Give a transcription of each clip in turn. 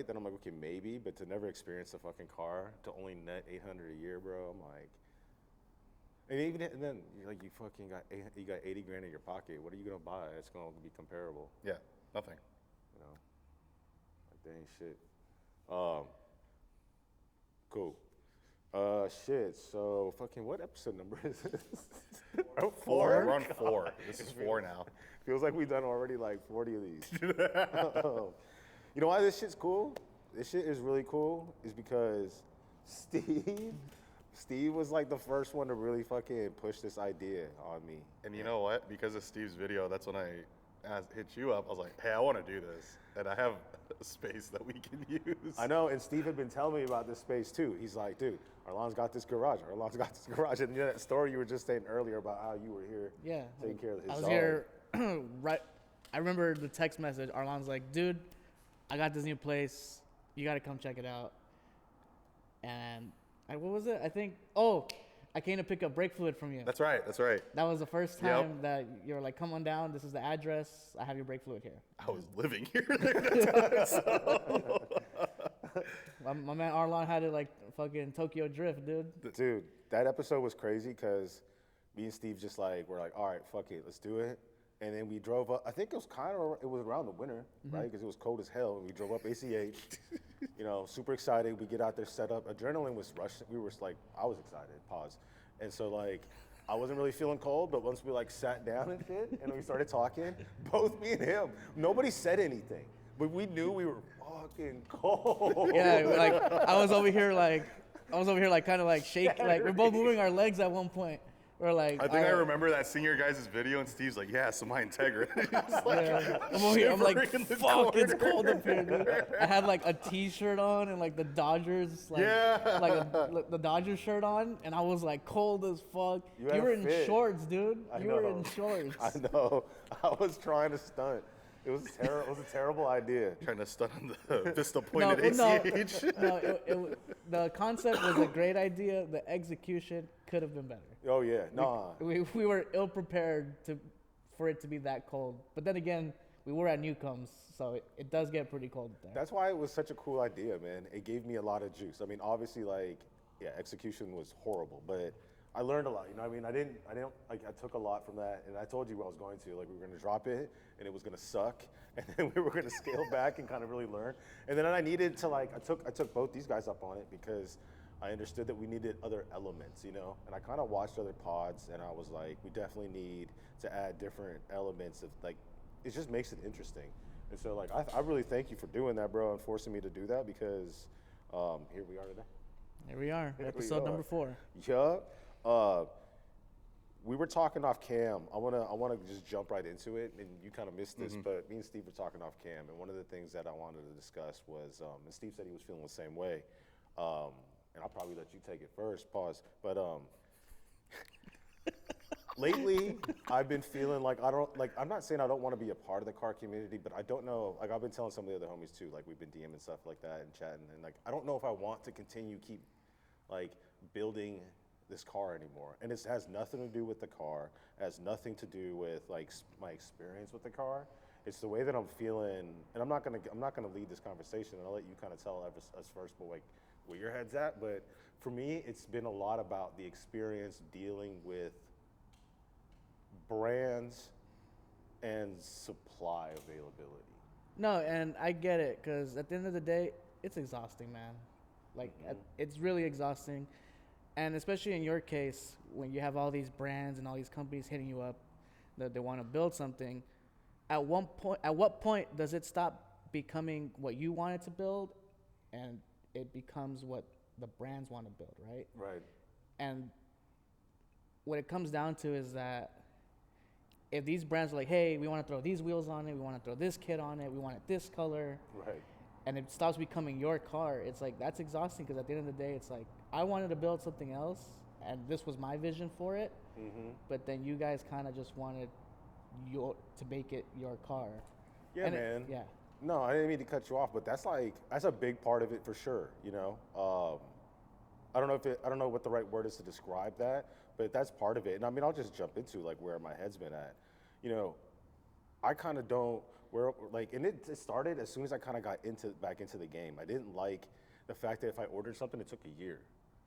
then I'm like, okay, maybe, but to never experience a fucking car, to only net 800 a year, bro, I'm like, and then you're like, you fucking you got 80 grand in your pocket. What are you gonna buy? It's gonna be comparable, Yeah, nothing. you know? Like that ain't shit. Um, cool. Shit. So fucking what episode number is this? Oh, Four. We're on 4. This is 4 now. Feels like we've done already like 40 of these. You know why this shit's cool? This shit is really cool is because Steve was like the first one to really fucking push this idea on me. And you know what? Because of Steve's video, that's when I hit you up. I was like, hey, I want to do this. And I have a space that we can use. I know, and Steve had been telling me about this space too. He's like, dude, Arllan's got this garage. Arllan's got this garage. And you know that story you were just saying earlier about how you were here taking care of his dog. I was here right. I remember the text message. Arllan's like, dude, I got this new place. You got to come check it out. And what was it? I think, I came to pick up brake fluid from you. That's right. That was the first time that you were like, come on down. This is the address. I have your brake fluid here. I was living here at that time, so. My man Arllan had it like fucking Tokyo Drift, dude. Dude, that episode was crazy because me and Steve just like, we're like, all right, fuck it, let's do it. And then we drove up, I think it was around the winter, right? Because it was cold as hell. And we drove up ACH, you know, super excited. We get out there, set up. Adrenaline was rushing. We were like, I was excited, pause. And so like, I wasn't really feeling cold, but once we like sat down and shit, and we started talking, both me and him, nobody said anything. But we knew we were fucking cold. Yeah, like I was over here like kind of like shake, like we're both moving our legs at one point. We're like, I think I remember that seeing your guys' video, and Steve's like, yeah, so my integrity. I'm over here, I'm like, fuck, it's cold up here, dude. I had like a t-shirt on and like the Dodgers, like, like the Dodgers shirt on, and I was like cold as fuck. You were in shorts, dude. You were in shorts. I know. I was trying to stunt. It was terrible. It was a terrible idea. Trying to stunt on the disappointed ACH. The concept was a great idea. The execution could have been better. Oh yeah, no. We were ill prepared for it to be that cold. But then again, we were at Newcombs, so it does get pretty cold there. That's why it was such a cool idea, man. It gave me a lot of juice. I mean, obviously, like, yeah, execution was horrible, but I learned a lot. You know what I mean? I didn't like, I took a lot from that, and I told you what I was going to. Like, we were going to drop it, and it was going to suck, and then we were going to scale back and kind of really learn. And then I needed to, like, I took both these guys up on it because I understood that we needed other elements, you know? And I kind of watched other pods, and I was like, we definitely need to add different elements of, like, it just makes it interesting. And so, like, I really thank you for doing that, bro, and forcing me to do that because here we are today. Here we are, episode number 4. Yeah. We were talking off cam. I wanna just jump right into it, and you kind of missed this, but me and Steve were talking off cam, and one of the things that I wanted to discuss was, and Steve said he was feeling the same way, and I'll probably let you take it first. Pause. But lately, I've been feeling like I'm not saying I don't want to be a part of the car community, but I don't know. Like I've been telling some of the other homies too. Like we've been DMing stuff like that and chatting, and like I don't know if I want to keep like building this car anymore. And it has nothing to do with the car. It has nothing to do with like my experience with the car. It's the way that I'm feeling, and I'm not gonna lead this conversation. I'll let you kind of tell us first, but like where your head's at. But for me, it's been a lot about the experience dealing with brands and supply availability. No, and I get it, because at the end of the day, it's exhausting, man. Like, it's really exhausting. And especially in your case, when you have all these brands and all these companies hitting you up that they want to build something, at what point does it stop becoming what you wanted to build and it becomes what the brands want to build, right? Right. And what it comes down to is that if these brands are like, hey, we want to throw these wheels on it, we want to throw this kit on it, we want it this color. Right. And it stops becoming your car, it's like, that's exhausting, because at the end of the day, it's like, I wanted to build something else, and this was my vision for it, but then you guys kind of just wanted to make it your car. Yeah, and man. Yeah. No, I didn't mean to cut you off, but that's a big part of it for sure, you know? I don't know what the right word is to describe that, but that's part of it. And I mean, I'll just jump into like where my head's been at. You know, I kind of don't, where like, and it started as soon as I kind of got back into the game. I didn't like the fact that if I ordered something, it took a year.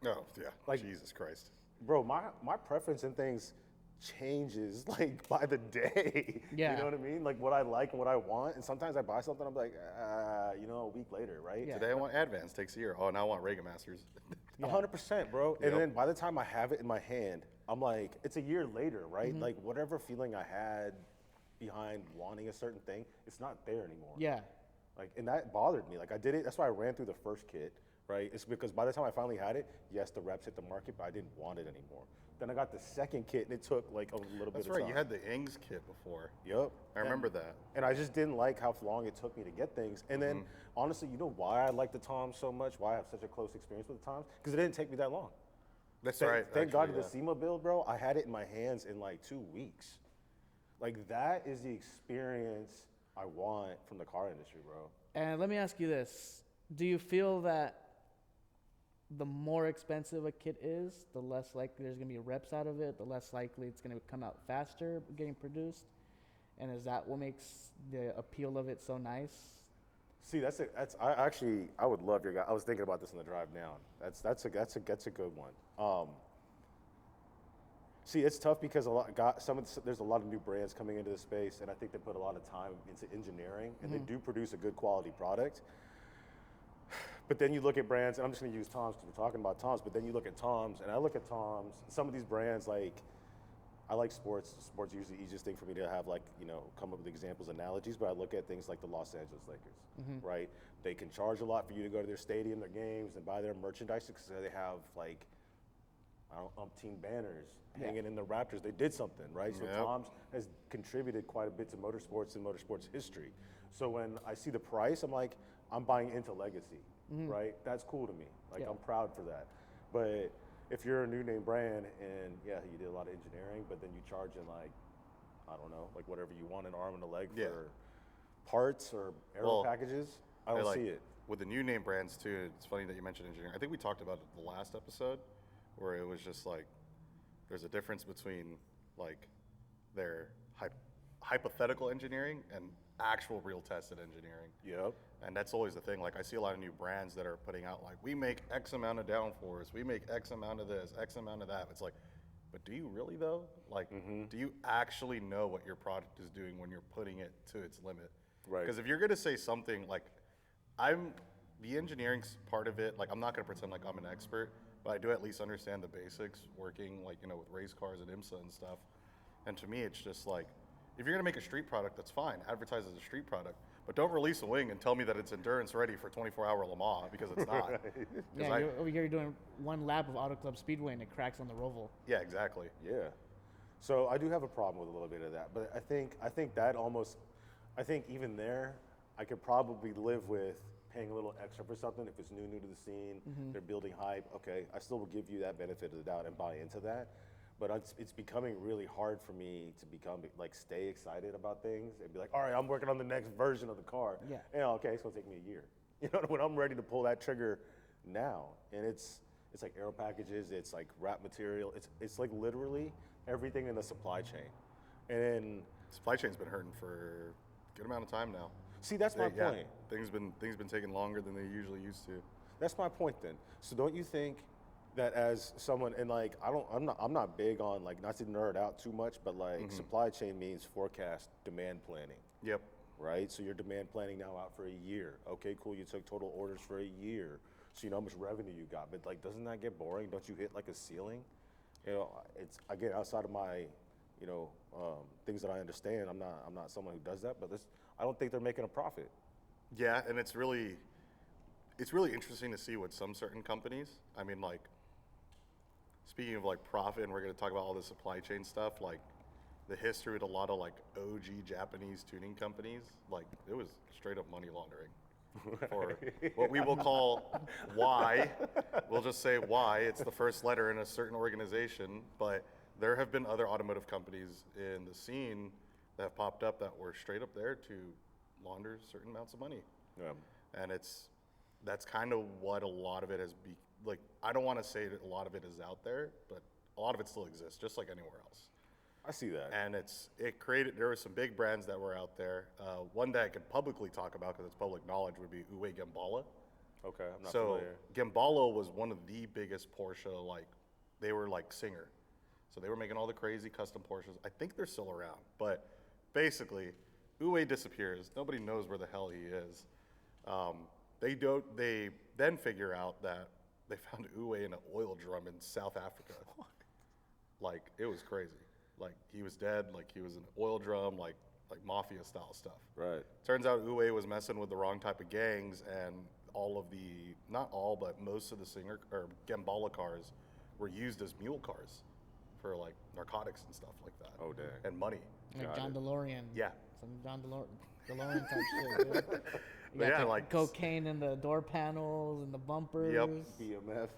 Oh yeah, Like- Jesus Christ. Bro, my preference in things changes like by the day. Yeah. You know what I mean? Like what I like and what I want. And sometimes I buy something, I'm like, a week later, right? Yeah. Today I want Advance, takes a year. Oh, now I want Reagan Masters. 100%, bro. Yep. And then by the time I have it in my hand, I'm like, it's a year later, right? Mm-hmm. Like whatever feeling I had behind wanting a certain thing, it's not there anymore. Yeah. Like, and that bothered me. Like I did it, that's why I ran through the first kit, right? It's because by the time I finally had it, yes, the reps hit the market, but I didn't want it anymore. Then I got the second kit and it took like a little bit That's of right, time. you had the Ings kit before. Yep. I remember that. And I just didn't like how long it took me to get things. And then, honestly, you know why I like the Toms so much? Why I have such a close experience with the Toms? Because it didn't take me that long. That's Thank, right. thank God actually, the SEMA build, bro. I had it in my hands in like 2 weeks. Like that is the experience I want from the car industry, bro. And let me ask you this: do you feel that the more expensive a kit is, the less likely there's gonna be reps out of it, the less likely it's gonna come out faster getting produced? And is that what makes the appeal of it so nice? See, I would love your guy. I was thinking about this on the drive down. That's a good one. See, it's tough because there's a lot of new brands coming into the space, and I think they put a lot of time into engineering, and they do produce a good quality product. But then you look at brands, and I'm just going to use Toms because we're talking about Toms. But then you look at Toms, and I look at Toms. Some of these brands, like I like sports. Sports usually the easiest thing for me to have, like come up with examples, analogies. But I look at things like the Los Angeles Lakers, right? They can charge a lot for you to go to their stadium, their games, and buy their merchandise because they have like umpteen banners hanging in the Raptors. They did something, right? So Yep. Toms has contributed quite a bit to motorsports and motorsports history. So when I see the price, I'm like, I'm buying into legacy, right? That's cool to me. Like Yeah. I'm proud for that. But if you're a new name brand and yeah, you did a lot of engineering, but then you charge in like, I don't know, like whatever you want, an arm and a leg Yeah. for parts or aero Well, packages, I don't see it. With the new name brands too, it's funny that you mentioned engineering. I think we talked about it the last episode, where it was just like, there's a difference between like their hypothetical engineering and actual real tested engineering. Yep. And that's always the thing. Like I see a lot of new brands that are putting out like, we make X amount of downforce, we make X amount of this, X amount of that. It's like, but do you really though? Like, do you actually know what your product is doing when you're putting it to its limit? Right. Because if you're gonna say something like, the engineering part of it, like I'm not gonna pretend like I'm an expert, but I do at least understand the basics working like, with race cars and IMSA and stuff. And to me, it's just like, if you're gonna make a street product, that's fine, advertise as a street product, but don't release a wing and tell me that it's endurance ready for 24-hour Le Mans, because it's not. 'Cause Yeah, I- you're over here doing one lap of Auto Club Speedway and it cracks on the Roval. yeah, exactly. Yeah. So I do have a problem with a little bit of that, but I think even there, I could probably live with paying a little extra for something if it's new to the scene, they're building hype. Okay, I still will give you that benefit of the doubt and buy into that. But it's becoming really hard for me to stay excited about things and be like, all right, I'm working on the next version of the car. Yeah. Okay, it's gonna take me a year. When I'm ready to pull that trigger now, and it's like aero packages, it's like wrap material, it's like literally everything in the supply chain. And Supply chain's been hurting for a good amount of time now. see, that's my Yeah, point. things been taking longer than they usually used to. That's my point then. So don't you think that as someone, and like I'm not big on, like, not to nerd out too much, but like supply chain means forecast demand planning, Yep. right? So you're demand planning now out for a year. Okay, cool, you took total orders for a year. So you know how much revenue you got, but like, doesn't that get boring? Don't you hit like a ceiling? It's again outside of my, things that I understand. I'm not someone who does that, but I don't think they're making a profit. Yeah, and it's really interesting to see what some certain companies, I mean, like, speaking of like profit, and we're going to talk about all the supply chain stuff, like the history with a lot of like OG Japanese tuning companies, like it was straight up money laundering for what we will call Y. We'll just say Y. It's the first letter in a certain organization, but there have been other automotive companies in the scene that have popped up that were straight up there to launder certain amounts of money. Yeah. And that's kind of what a lot of it has I don't want to say that a lot of it is out there, but a lot of it still exists, just like anywhere else. I see that. And there were some big brands that were out there. One that I could publicly talk about because it's public knowledge would be Uwe Gembala. Okay, I'm not So familiar. Gembala was one of the biggest Porsche, they were like Singer. So they were making all the crazy custom Porsches. I think they're still around, but basically, Uwe disappears. Nobody knows where the hell he is. They then figure out that they found Uwe in an oil drum in South Africa. Like, it was crazy. Like, he was dead, like he was in an oil drum, like mafia style stuff. Right. Turns out Uwe was messing with the wrong type of gangs, and not all, but most of the Singer or Gembala cars were used as mule cars for like narcotics and stuff like that. Oh, dang. And money. Like Got John it. DeLorean. Yeah. Some John DeLorean type shit. Dude. You But got yeah, the like cocaine in the door panels and the bumpers. Yep. BMF.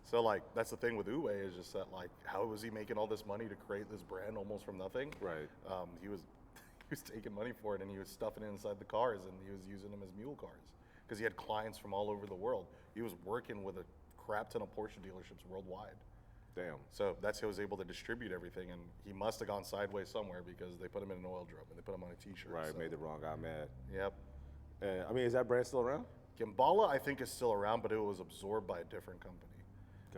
So like that's the thing with Uwe is just that like how was he making all this money to create this brand almost from nothing? Right. He was taking money for it and he was stuffing it inside the cars and he was using them as mule cars because he had clients from all over the world. He was working with a crap ton of Porsche dealerships worldwide. Damn. So that's how he was able to distribute everything, and he must have gone sideways somewhere because they put him in an oil drum and they put him on a T-shirt. Right, so. made the wrong guy mad. Yep. And, I mean, is that brand still around? Gembala, I think, is still around, but it was absorbed by a different company.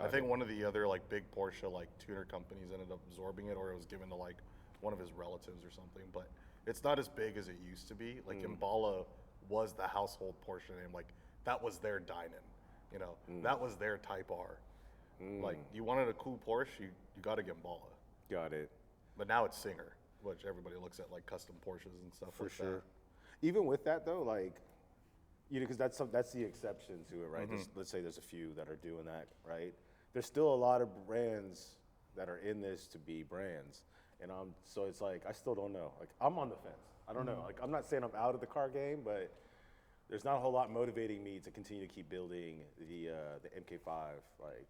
I think one of the other like big Porsche like tuner companies ended up absorbing it, or it was given to like one of his relatives or something. But it's not as big as it used to be. Like Gembala was the household Porsche name. Like that was their dine-in. You know, that was their Type R. Like you wanted a cool Porsche, you got a Gembala. Got it. But now it's Singer, which everybody looks at like custom Porsches and stuff For like sure. that. Even with that though, like, you know, because that's the exception to it, right? Let's say there's a few that are doing that, right? There's still a lot of brands that are in this to be brands, and so it's like I still don't know. Like I'm on the fence. I don't know. Like I'm not saying I'm out of the car game, but there's not a whole lot motivating me to continue to keep building the MK5 like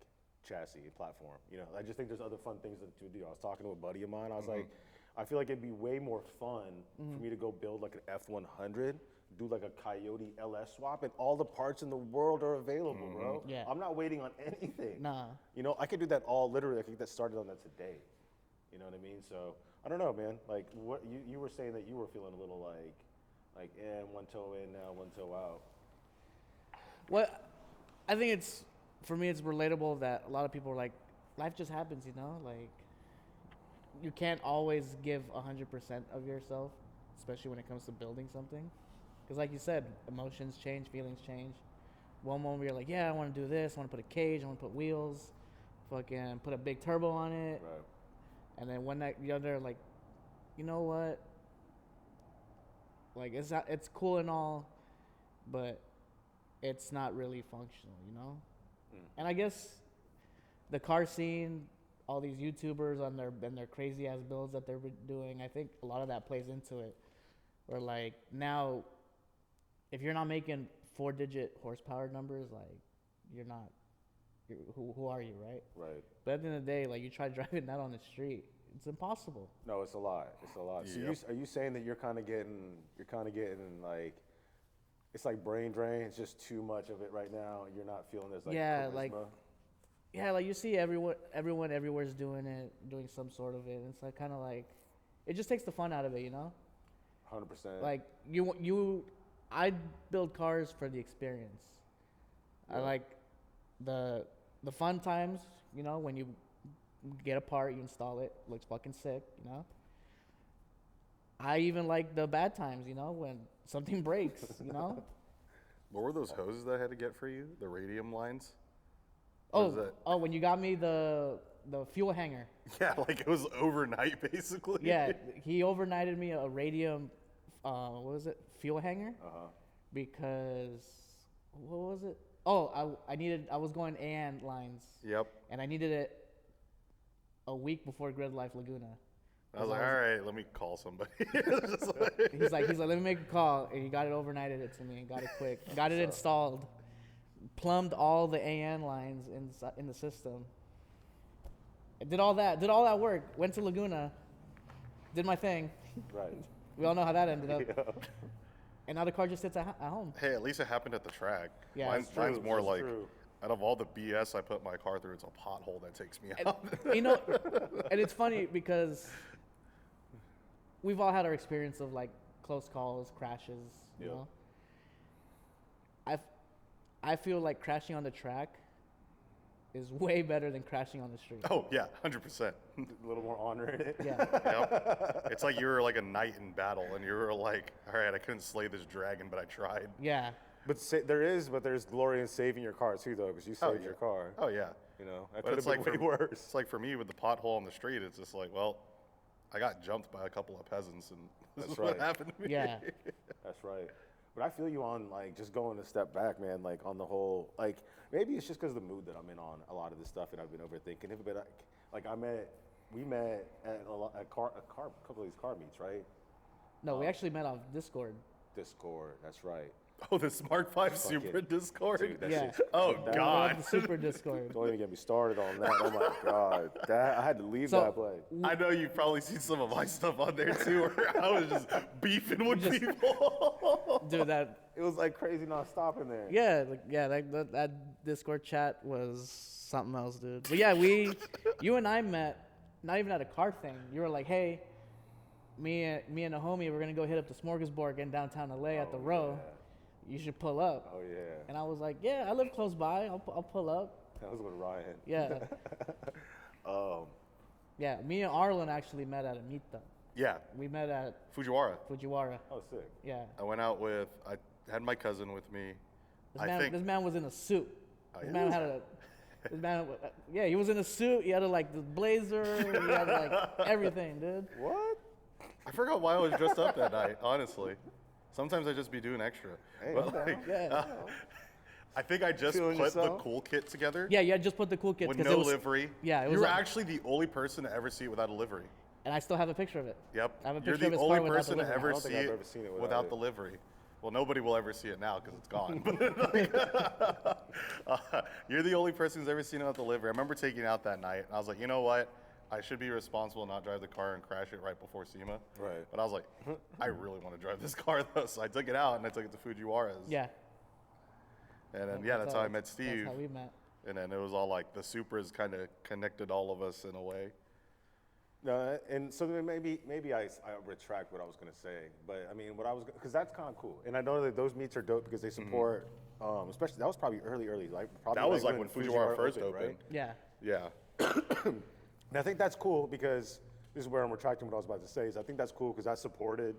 chassis and platform. You know, I just think there's other fun things to do. I was talking to a buddy of mine. I was like, I feel like it'd be way more fun for me to go build like an F100, do like a Coyote LS swap, and all the parts in the world are available, bro. Yeah. I'm not waiting on anything. Nah. You know, I could do that literally. I could get that started on that today. You know what I mean? So I don't know, man. Like what you were saying that you were feeling a little like one toe in now, one toe out. What I think for me it's relatable that a lot of people are like, life just happens, you know? Like you can't always give 100% of yourself, especially when it comes to building something. Because like you said, emotions change, feelings change. One moment you're like, yeah, I want to do this, I want to put a cage, I want to put wheels, fucking put a big turbo on it. Right. And then one night the other like, you know what? Like it's cool and all, but it's not really functional, you know? And I guess the car scene, all these YouTubers on their crazy ass builds that they're doing, I think a lot of that plays into it. Where like now, if you're not making 4-digit horsepower numbers, like who are you, right? Right. But at the end of the day, like you try driving that on the street, it's impossible. No, it's a lot. It's a lot. Yep. So are you saying that you're kind of getting like, it's like brain drain. It's just too much of it right now. You're not feeling this like charisma? Like you see everyone everywhere's doing it, doing some sort of it. It's like kind of like, it just takes the fun out of it, you know? 100%. Like I build cars for the experience. I like the fun times, you know, when you get a part, you install it, looks fucking sick, you know. I even like the bad times, you know, when something breaks, you know. What were those hoses that I had to get for you? The radium lines? What is that? Oh, when you got me the fuel hanger. Yeah, like it was overnight basically. Yeah, he overnighted me a radium, what was it, fuel hanger? Because, what was it? Oh, I was going AN lines. Yep. And I needed it a week before Grid Life Laguna. I was like, all right, let me call somebody. He's like, let me make a call. And he got it overnighted it to me and got it quick. Got it installed. Plumbed all the AN lines in the system. I did all that work. Went to Laguna. Did my thing. Right. We all know how that ended up. And now the car just sits at home. Hey, at least it happened at the track. Yeah, mine's that's true. more That's like, true. out of all the BS I put my car through, it's a pothole that takes me out. You know, and it's funny because we've all had our experience of like close calls, crashes. You Yeah. know, I feel like crashing on the track is way better than crashing on the street. Oh yeah, 100%. A little more honor in it. Yeah. Yep. It's like you were like a knight in battle, and you were like, all right, I couldn't slay this dragon, but I tried. Yeah. But there's glory in saving your car too, though, because you saved your car. Oh yeah. You know, that But could it's have been like way worse. It's like for me with the pothole on the street, it's just like, well, I got jumped by a couple of peasants, and this That's is what right. happened to me. Yeah. That's right. But I feel you on like just going a step back, man. Like on the whole, like maybe it's just because of the mood that I'm in on a lot of this stuff, and I've been overthinking it. But like we met at a couple of these car meets, right? No, we actually met on Discord. Discord. That's right. Oh, the Smart 5 Super Discord? Dude, that Yeah. shit's- Oh, that- God. The Super Discord. Don't even get me started on that. Oh my God, that I had to leave So- that play. I know you've probably seen some of my stuff on there too, where I was just beefing with people. Dude, that It was like crazy not stopping there. yeah, like yeah, that Discord chat was something else, dude. But yeah, you and I met not even at a car thing. You were like, hey, me and a homie, we're gonna go hit up the Smorgasburg in downtown LA at the Row. You should pull up. Oh yeah. And I was like, yeah, I live close by. I'll pull up. That was with Ryan. Yeah. Yeah, me and Arllan actually met at a meet though. Yeah, We met at Fujiwara. Fujiwara. Oh, sick. Yeah. I went out with, I had my cousin with me. This man was in a suit. This yeah? man had a. This man, yeah, he was in a suit. He had like the blazer. He had like everything, dude. What? I forgot why I was dressed up that night, honestly. Sometimes I just be doing extra. Hey, But, I'm down. like, Yeah. I think I just Feeling put the yourself? cool kit together Yeah, yeah. Just put the cool kids with because no it was. livery. Yeah, it was You were like- actually the only person to ever see it without a livery. And I still have a picture of it. Yep. I have a You're picture of the his only car without the person to livery. ever I don't see think I've it ever seen it without without it. the livery. Well, nobody will ever see it now because it's gone. But like, you're the only person who's ever seen it without the livery. I remember taking it out that night, and I was like, you know what? I should be responsible and not drive the car and crash it right before SEMA. Right. But I was like, I really want to drive this car though, so I took it out and I took it to Fujiwara's. Yeah. And then that's how I met Steve. That's how we met. And then it was all like the Supras kind of connected all of us in a way. No, and so then maybe I retract what I was gonna say, but I mean what I was because that's kind of cool, and I know that those meets are dope because they support, especially that was probably early, like probably That was like when Fujiwara first opened. right? Yeah. Yeah. And I think that's cool because this is where I'm retracting what I was about to say. Is I think that's cool because I supported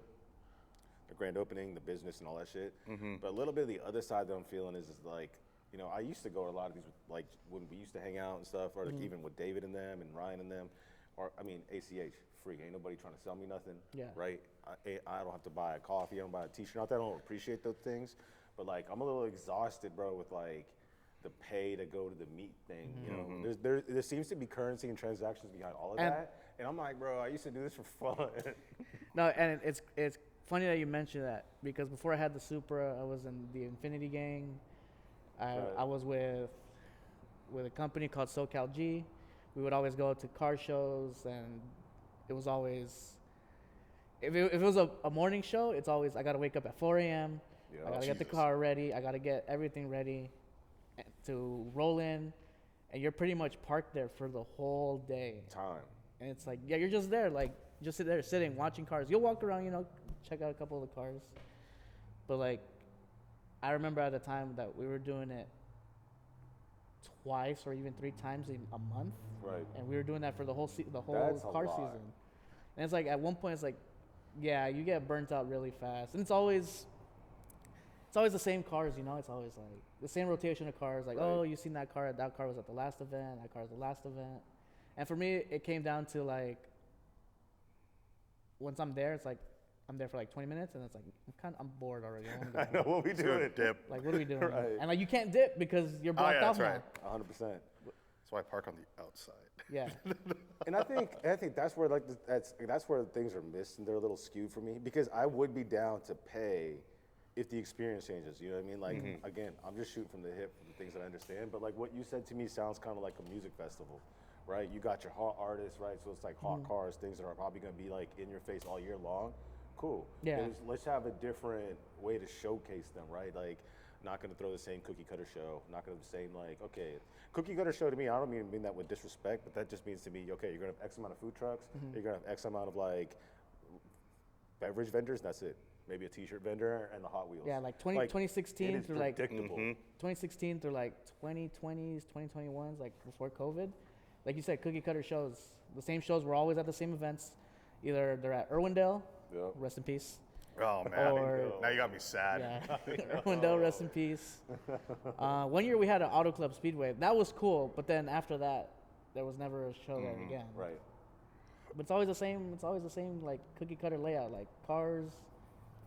the grand opening, the business, and all that shit. But a little bit of the other side that I'm feeling is like, you know, I used to go to a lot of these, like when we used to hang out and stuff, or like even with David and them and Ryan and them, or I mean ACH, free. Ain't nobody trying to sell me nothing. Yeah. Right. I don't have to buy a coffee. I don't buy a T-shirt. Not that I don't appreciate those things, but like I'm a little exhausted, bro, with like the pay to go to the meet thing. You know, there seems to be currency and transactions behind all of And- that, and I'm like, bro, I used to do this for fun. No, and it's funny that you mentioned that because before I had the Supra, I was in the Infinity Gang. I was with a company called SoCal G. We would always go to car shows, and it was always if it was a morning show, it's always I gotta wake up at 4 a.m. Yeah. I gotta get the Jesus. car ready. I gotta get everything ready to roll in, and you're pretty much parked there for the whole day. Time. And it's like, yeah, you're just there, like, just sit there sitting, watching cars. You'll walk around, you know, check out a couple of the cars. But, like, I remember at a time that we were doing it twice or even 3 times in a month. Right. And we were doing that for the whole That's a car lot. season. And it's like, at one point, it's like, yeah, you get burnt out really fast. And it's always the same cars, you know? It's always, like, the same rotation of cars. Like, Right. oh, you seen that car was at the last event, that car was the last event. And for me, it came down to like, once I'm there, it's like, I'm there for like 20 minutes, and it's like, I'm bored already. I wanna go I know home. what we Just gonna doing. dip. Like, what are we doing? Right. And like, you can't dip because you're blocked yeah, off that's now. right. 100%. That's why I park on the outside. Yeah. And I think that's where like that's where things are missed and they're a little skewed for me because I would be down to pay if the experience changes. You know what I mean? Like again, I'm just shooting from the hip for the things that I understand. But like what you said to me sounds kind of like a music festival, right? You got your hot artists, right? So it's like hot cars, things that are probably gonna be like in your face all year long. Cool. Yeah. Let's have a different way to showcase them, right? Like. Not gonna throw the same cookie cutter show. Not gonna the same like okay, cookie cutter show to me. I don't even mean that with disrespect, but that just means to me okay, you're gonna have X amount of food trucks. You're gonna have X amount of like beverage vendors. And that's it. Maybe a T-shirt vendor and the Hot Wheels. Yeah, like It 2016 is through like predictable. 2016 through like 2020s, 2021s, like before COVID. Like you said, cookie cutter shows. The same shows were always at the same events. Either they're at Irwindale, Yep. rest in peace. Oh man, Or- now you got me sad. Yeah, Irwindale, rest in peace. 1 year we had an Auto Club Speedway. That was cool, but then after that, there was never a show there again. Right. But it's always the same. It's always the same, like cookie cutter layout, like cars.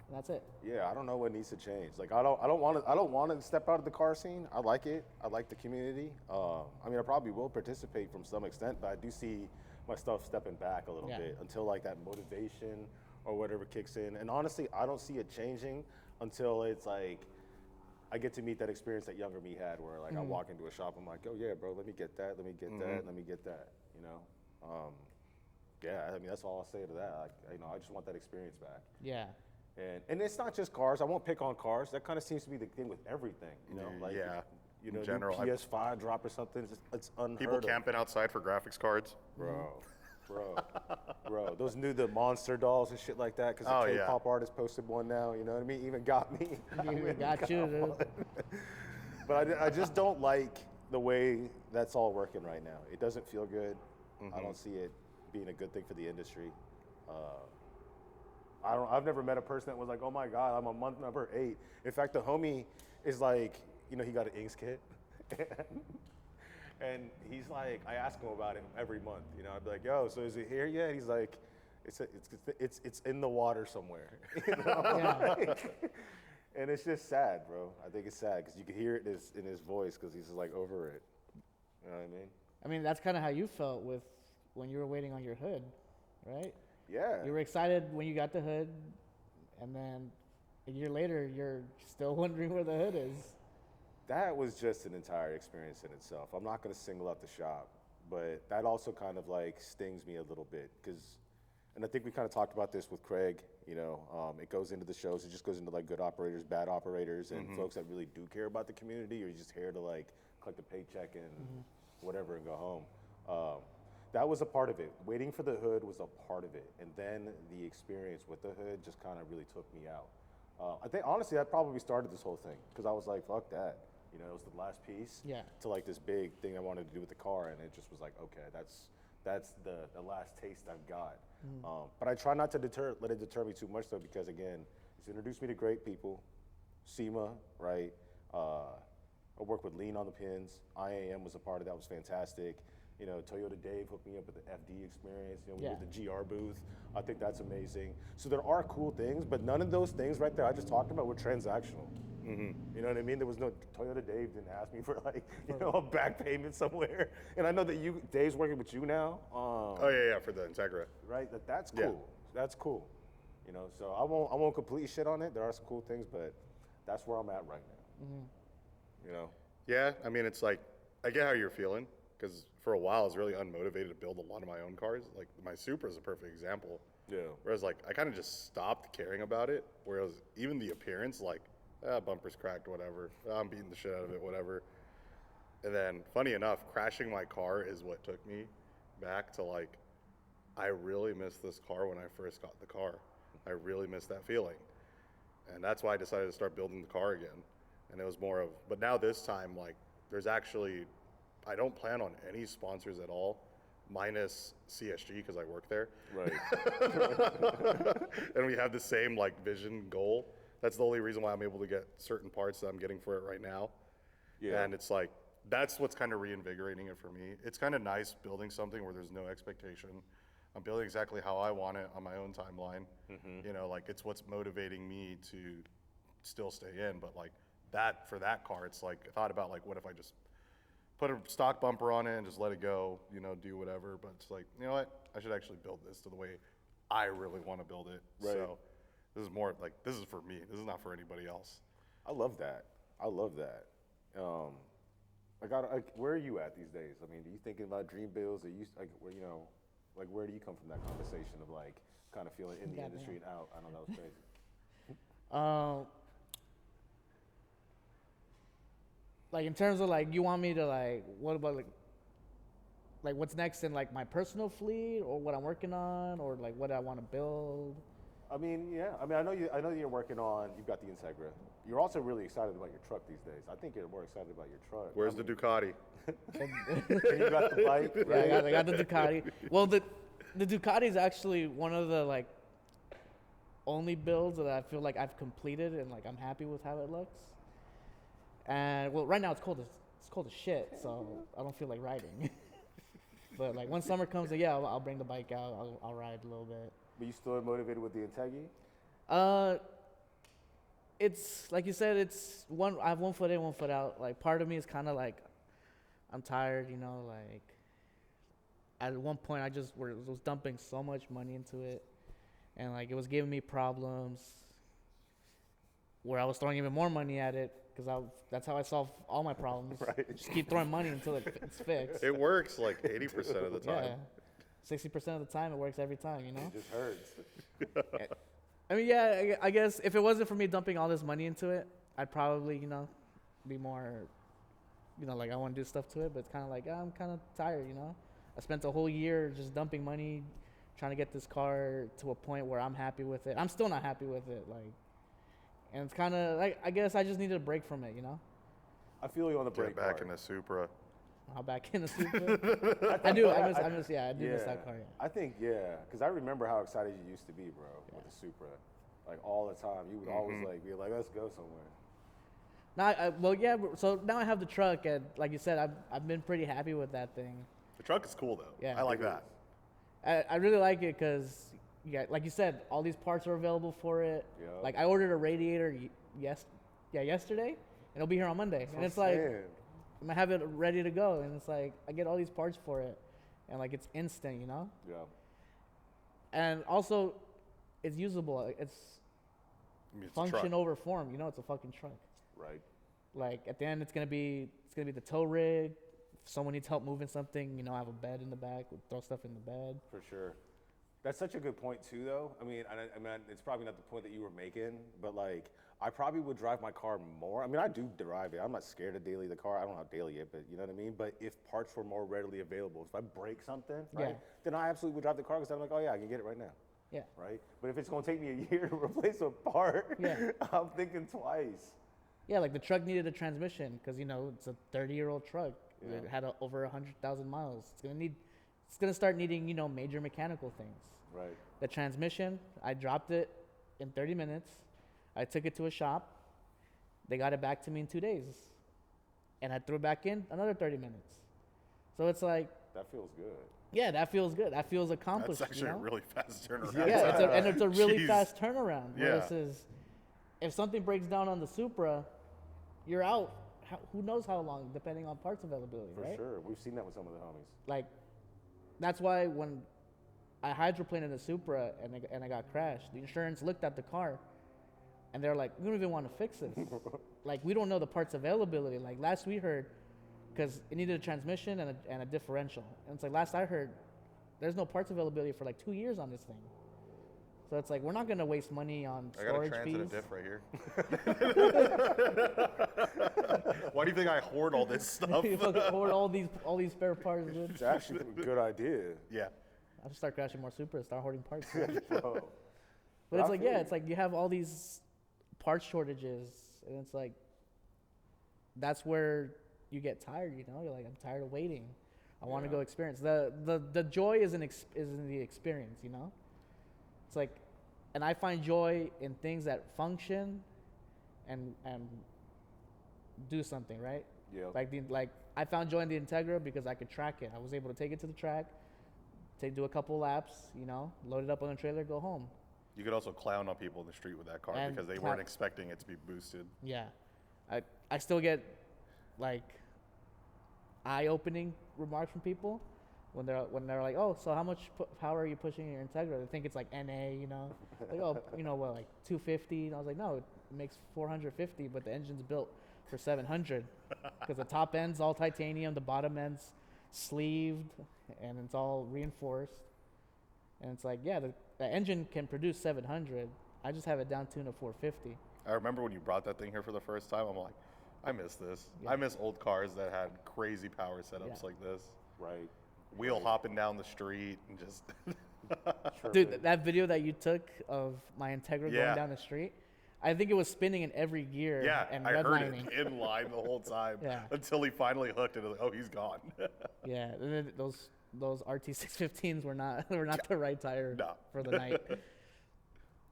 And that's it. Yeah, I don't know what needs to change. Like I don't want to step out of the car scene. I like it. I like the community. I mean, I probably will participate from some extent, but I do see my stuff stepping back a little Yeah. bit until like that motivation or whatever kicks in. And honestly, I don't see it changing until it's like I get to meet that experience that younger me had, where like I walk into a shop, I'm like, oh yeah, bro, let me get that, let me get that, let me get that. You know, yeah. I mean, that's all I'll say to that. Like, I just want that experience back. Yeah. And it's not just cars. I won't pick on cars. That kind of seems to be the thing with everything. You know, like Yeah, you know, in general, new PS5 drop or something. It's unheard People of. camping outside for graphics cards. Bro, those the monster dolls and shit like that. Because Oh, the yeah. K-pop artist posted one now. You know what I mean? Even got me. You got you, dude. But I just don't like the way that's all working right now. It doesn't feel good. I don't see it being a good thing for the industry. I've never met a person that was like, oh my God, I'm on month number 8. In fact, the homie is like, you know, he got an inks kit. And he's like, I ask him about it every month. You know, I'd be like, yo, so is it here yet? He's like, it's in the water somewhere. You know? Like, and it's just sad, bro. I think it's sad because you can hear it in his voice because he's just like over it. You know what I mean? I mean, that's kind of how you felt with when you were waiting on your hood, right? Yeah. You were excited when you got the hood, and then a year later, you're still wondering where the hood is. That was just an entire experience in itself. I'm not going to single out the shop, but that also kind of like stings me a little bit because, and I think we kind of talked about this with Craig, you know, it goes into the shows, it just goes into like good operators, bad operators, and folks that really do care about the community, or you're just here to like collect a paycheck and whatever and go home. That was a part of it. Waiting for the hood was a part of it. And then the experience with the hood just kind of really took me out. I think, honestly, that probably started this whole thing because I was like, fuck that. You know, it was the last piece to like this big thing I wanted to do with the car. And it just was like, okay, that's the last taste I've got. But I try not to let it deter me too much though, because again, it's introduced me to great people. SEMA, right? I worked with Lean on the Pins. IAM was a part of that, was fantastic. You know, Toyota Dave hooked me up with the FD experience. You know, we did the GR booth. I think that's amazing. So there are cool things, but none of those things right there I just talked about were transactional. You know what I mean? There was no, Toyota Dave didn't ask me for like, you know, a back payment somewhere. And I know that Dave's working with you now. Oh yeah, for the Integra. Right, that's cool. Yeah. That's cool. You know, so I won't completely shit on it. There are some cool things, but that's where I'm at right now. You know? Yeah, I mean, it's like, I get how you're feeling, because for a while I was really unmotivated to build a lot of my own cars. Like, my Supra is a perfect example. Yeah. Whereas, like, I kind of just stopped caring about it, whereas even the appearance, like, bumper's cracked, whatever. I'm beating the shit out of it, whatever. And then, funny enough, crashing my car is what took me back to, like, I really missed this car when I first got the car. I really missed that feeling. And that's why I decided to start building the car again. And it was more of, but now this time, like, there's actually, I don't plan on any sponsors at all, minus CSG because I work there. Right. And we have the same, like, vision goal. That's the only reason why I'm able to get certain parts that I'm getting for it right now. Yeah. And it's like, that's what's kind of reinvigorating it for me. It's kind of nice building something where there's no expectation. I'm building exactly how I want it on my own timeline. You know, like, it's what's motivating me to still stay in. But like that, for that car, it's like, I thought about like, what if I just put a stock bumper on it and just let it go, you know, do whatever. But it's like, you know what? I should actually build this to the way I really want to build it. Right. So this is more like, this is for me. This is not for anybody else. I love that. I love that. Where are you at these days? I mean, are you thinking about dream builds? Are you like, where, you know, like, where do you come from that conversation of like kind of feeling in the industry and out? I don't know, it's crazy. Like in terms of like, you want me to like, what about like what's next in like my personal fleet, or what I'm working on, or like what I want to build? I mean, yeah. I mean, I know you're working on. You've got the Integra. You're also really excited about your truck these days. I think you're more excited about your truck. Where's the Ducati? You got the bike, right? Yeah, I got the Ducati. Well, the Ducati is actually one of the like only builds that I feel like I've completed and like I'm happy with how it looks. And well, right now it's cold as shit, so I don't feel like riding. But like when summer comes, yeah, I'll bring the bike out. I'll ride a little bit. But you still motivated with the Integra? It's like you said. It's one. I have 1 foot in, 1 foot out. Like part of me is kind of like, I'm tired. You know, like at one point I just was dumping so much money into it, and like it was giving me problems. Where I was throwing even more money at it because that's how I solve all my problems. Right. Just keep throwing money until it's fixed. It works like 80% of the time. Yeah, 60% of the time it works every time. You know. It just hurts. I mean, yeah, I guess if it wasn't for me dumping all this money into it, I'd probably, you know, be more, you know, like I want to do stuff to it, but it's kind of like, I'm kind of tired, you know? I spent a whole year just dumping money, trying to get this car to a point where I'm happy with it. I'm still not happy with it, like, and it's kind of like, I guess I just needed a break from it, you know? I feel you on the Get brake back part. in the Supra. How back in the Supra? I do miss that car, yeah. I think, yeah, because I remember how excited you used to be, bro, with the Supra. Like, all the time. You would always, like, be like, let's go somewhere. So now I have the truck, and like you said, I've been pretty happy with that thing. The truck is cool, though. Yeah. I like that. I really like it because, yeah, like you said, all these parts are available for it. Yeah. Like, I ordered a radiator yesterday, and it'll be here on Monday. And it's like, I'm going to have it ready to go. And it's like, I get all these parts for it. And, like, it's instant, you know? Yeah. And also, it's usable. It's function over form. You know, it's a fucking truck. Right. Like, at the end, it's gonna be the tow rig. If someone needs help moving something, you know, I have a bed in the back. We'll throw stuff in the bed. For sure. That's such a good point, too, though. I mean, it's probably not the point that you were making, but, like, I probably would drive my car more. I mean, I do drive it. I'm not scared to daily the car. I don't have daily it, but you know what I mean? But if parts were more readily available, if I break something, right, then I absolutely would drive the car because I'm like, oh, yeah, I can get it right now. Yeah. Right? But if it's going to take me a year to replace a part, I'm thinking twice. Yeah, like the truck needed a transmission because, you know, it's a 30-year-old truck. Yeah. It had over 100,000 miles. It's gonna start needing, you know, major mechanical things. Right. The transmission, I dropped it in 30 minutes. I took it to a shop. They got it back to me in 2 days. And I threw it back in another 30 minutes. So it's like, That feels good. yeah, that feels good. That feels accomplished. That's actually you know? a really fast turnaround. Yeah, it's a really Jeez. fast turnaround. Yeah. Versus if something breaks down on the Supra, you're out. Who knows how long, depending on parts availability, For right? sure. We've seen that with some of the homies. Like, that's why when I hydroplaned in the Supra and I got crashed, the insurance looked at the car and they're like, we don't even want to fix this. Like, we don't know the parts availability. Like, last we heard, because it needed a transmission and a differential. And it's like, last I heard, there's no parts availability for like 2 years on this thing. So it's like, we're not going to waste money on storage I got a fees. transit diff right here. Why do you think I hoard all this stuff? You fucking hoard all these spare parts, dude. It's actually a good idea. Yeah. I should start crashing more Supras, start hoarding parts. Bro. But it's I like, feel yeah, you. it's like you have all these parts shortages, and it's like, that's where you get tired, you know? You're like, I'm tired of waiting. I want to Yeah. go experience. The joy is in the experience, you know? It's like, and I find joy in things that function and do something, right? Yeah. Like I found joy in the Integra because I could track it. I was able to take it to the track, do a couple laps, you know, load it up on the trailer, go home. You could also clown on people in the street with that car And because they weren't expecting it to be boosted. Yeah, I still get like eye-opening remarks from people when they're like, oh, so how much power are you pushing in your Integra? They think it's like NA, you know, like, oh, you know what, like 250. And I was like, no, it makes 450, but the engine's built for 700 because the top end's all titanium, the bottom end's sleeved, and it's all reinforced. And it's like, yeah, the engine can produce 700. I just have it down tuned to 450. I remember when you brought that thing here for the first time, I'm like, I miss this. Yeah. I miss old cars that had crazy power setups Yeah. like this. Right. Wheel hopping down the street and just Dude, Tripping. that video that you took of my Integra Yeah. going down the street, I think it was spinning in every gear Yeah, and I heard redlining. it in line the whole time Yeah. until he finally hooked it. I was like, oh, he's gone. Yeah, and then those RT615s were not the right tire No. for the night.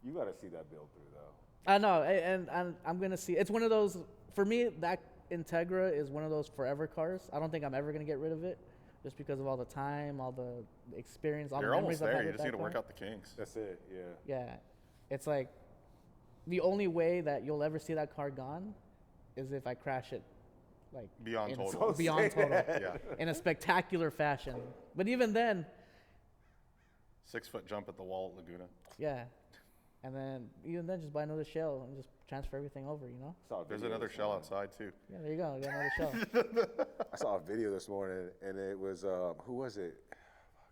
You got to see that build through though. I know, and I'm gonna see. It's one of those for me. That Integra is one of those forever cars. I don't think I'm ever gonna get rid of it, just because of all the time, all the experience, all You're the memories almost I've there. had You with just need that to work car. out the kinks. That's it. Yeah. Yeah, it's like the only way that you'll ever see that car gone is if I crash it, like Beyond in- total. beyond total, Yeah. in a spectacular fashion. But even then, 6 foot jump at the wall at Laguna. yeah, and then even then, just buy another shell and just transfer everything over. You know? Saw a There's video another this shell morning. outside too. Yeah, there you go. You got another shell. I saw a video this morning, and it was who was it?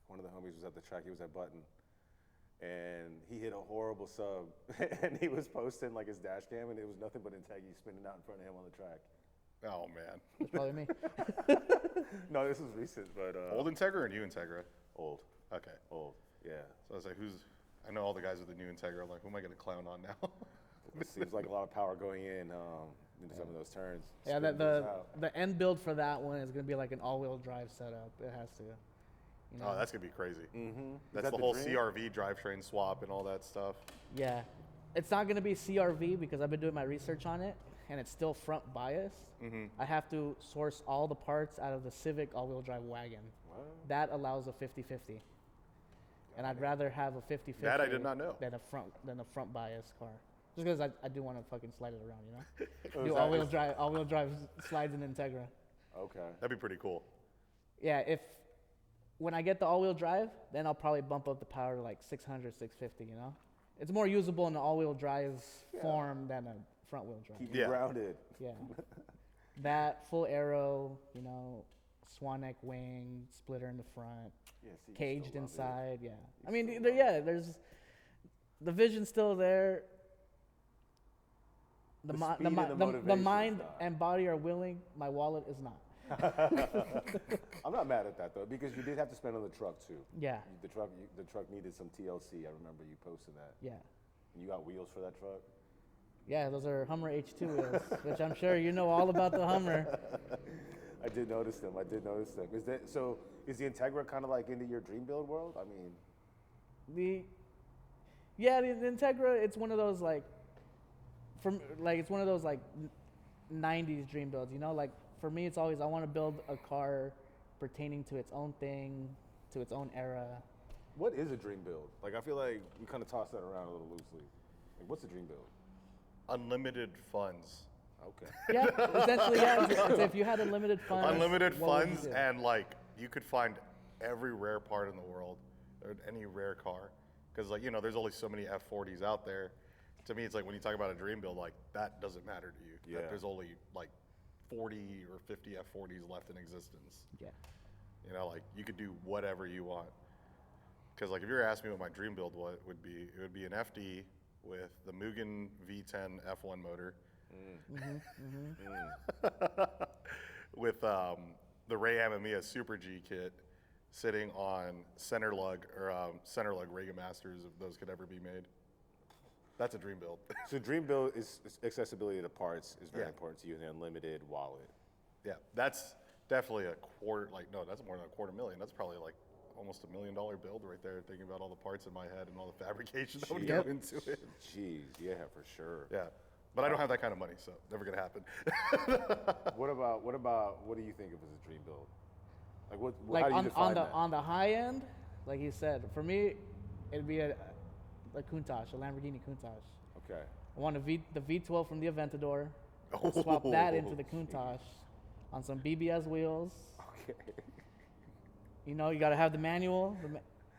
One of the homies was at the track. He was at Button, and he hit a horrible sub, and he was posting like his dash cam, and it was nothing but Integi spinning out in front of him on the track. Oh man. It's probably me. No, this was recent, but Old Integra or new Integra? old, Okay. old, yeah. So I was like, I know all the guys with the new Integra. I'm like, who am I going to clown on now? It seems like a lot of power going in into some of those turns. Yeah, Spinning the things out. the end build for that one is gonna be like an all-wheel drive setup. It has to. You know? Oh, that's going to be crazy. Mm-hmm. That's the whole CRV drivetrain swap and all that stuff. Yeah, it's not gonna be CRV because I've been doing my research on it, and it's still front bias. Mm-hmm. I have to source all the parts out of the Civic all-wheel drive wagon. Wow. That allows a 50/50, and I'd rather have a 50/50 That I did not know. than a front bias car. Just because I do want to fucking slide it around, you know. Oh, Do is that- all-wheel drive slides in Integra. Okay. That'd be pretty cool. Yeah, when I get the all-wheel drive, then I'll probably bump up the power to like 600, 650, you know? It's more usable in the all-wheel drive form than a front-wheel drive. Keep you Yeah. grounded. Yeah. That full aero, you know, swan neck wing, splitter in the front, Yeah, see, you caged still love it. inside, yeah. You I mean, still there, love yeah, there's the vision's still there. The The speed and the the motivation's mind not. and body are willing. My wallet is not. I'm not mad at that though, because you did have to spend on the truck too. Yeah, The truck needed some TLC. I remember you posted that. yeah. You got wheels for that truck? Yeah, those are Hummer H2 wheels, which I'm sure you know all about the Hummer. I did notice them. Is that so? Is the Integra kind of like into your dream build world? I mean, The Integra, it's one of those like, it's one of those like 90s dream builds, you know? Like for me, it's always I want to build a car pertaining to its own thing, to its own era. what is a dream build? Like, I feel like we kind of toss that around a little loosely. Like, what's a dream build? Unlimited funds. Okay. Yeah, essentially, yeah. It's if you had unlimited funds. Unlimited what would you funds, do? and like you could find every rare part in the world, or any rare car, because like there's only so many F40s out there. To me, it's like when you talk about a dream build, like that doesn't matter to you. That Yeah. there's only like 40 or 50 F40s left in existence. Yeah. Like you could do whatever you want. Because like if you were asking me what my dream build would be, it would be an FD with the Mugen V10 F1 motor. With the Ray Amamiya Super G kit sitting on center lug Rega Masters, if those could ever be made. That's a dream build. So dream build is accessibility to parts is very Yeah. important to you, and unlimited wallet. Yeah, that's definitely a quarter. Like no, that's more than $250,000. That's probably like almost $1 million build right there. Thinking about all the parts in my head and all the fabrication that would go Yep. into it. Jeez, yeah, for sure. Yeah, but I don't have that kind of money, so never gonna happen. What do you think of as a dream build? Like how Like do you define that? on the high end, like you said, for me, it'd be a Countach, a Lamborghini Countach. Okay. I want the V12 from the Aventador. Swap that into the Countach on some BBS wheels. Okay. You know, you got to have the manual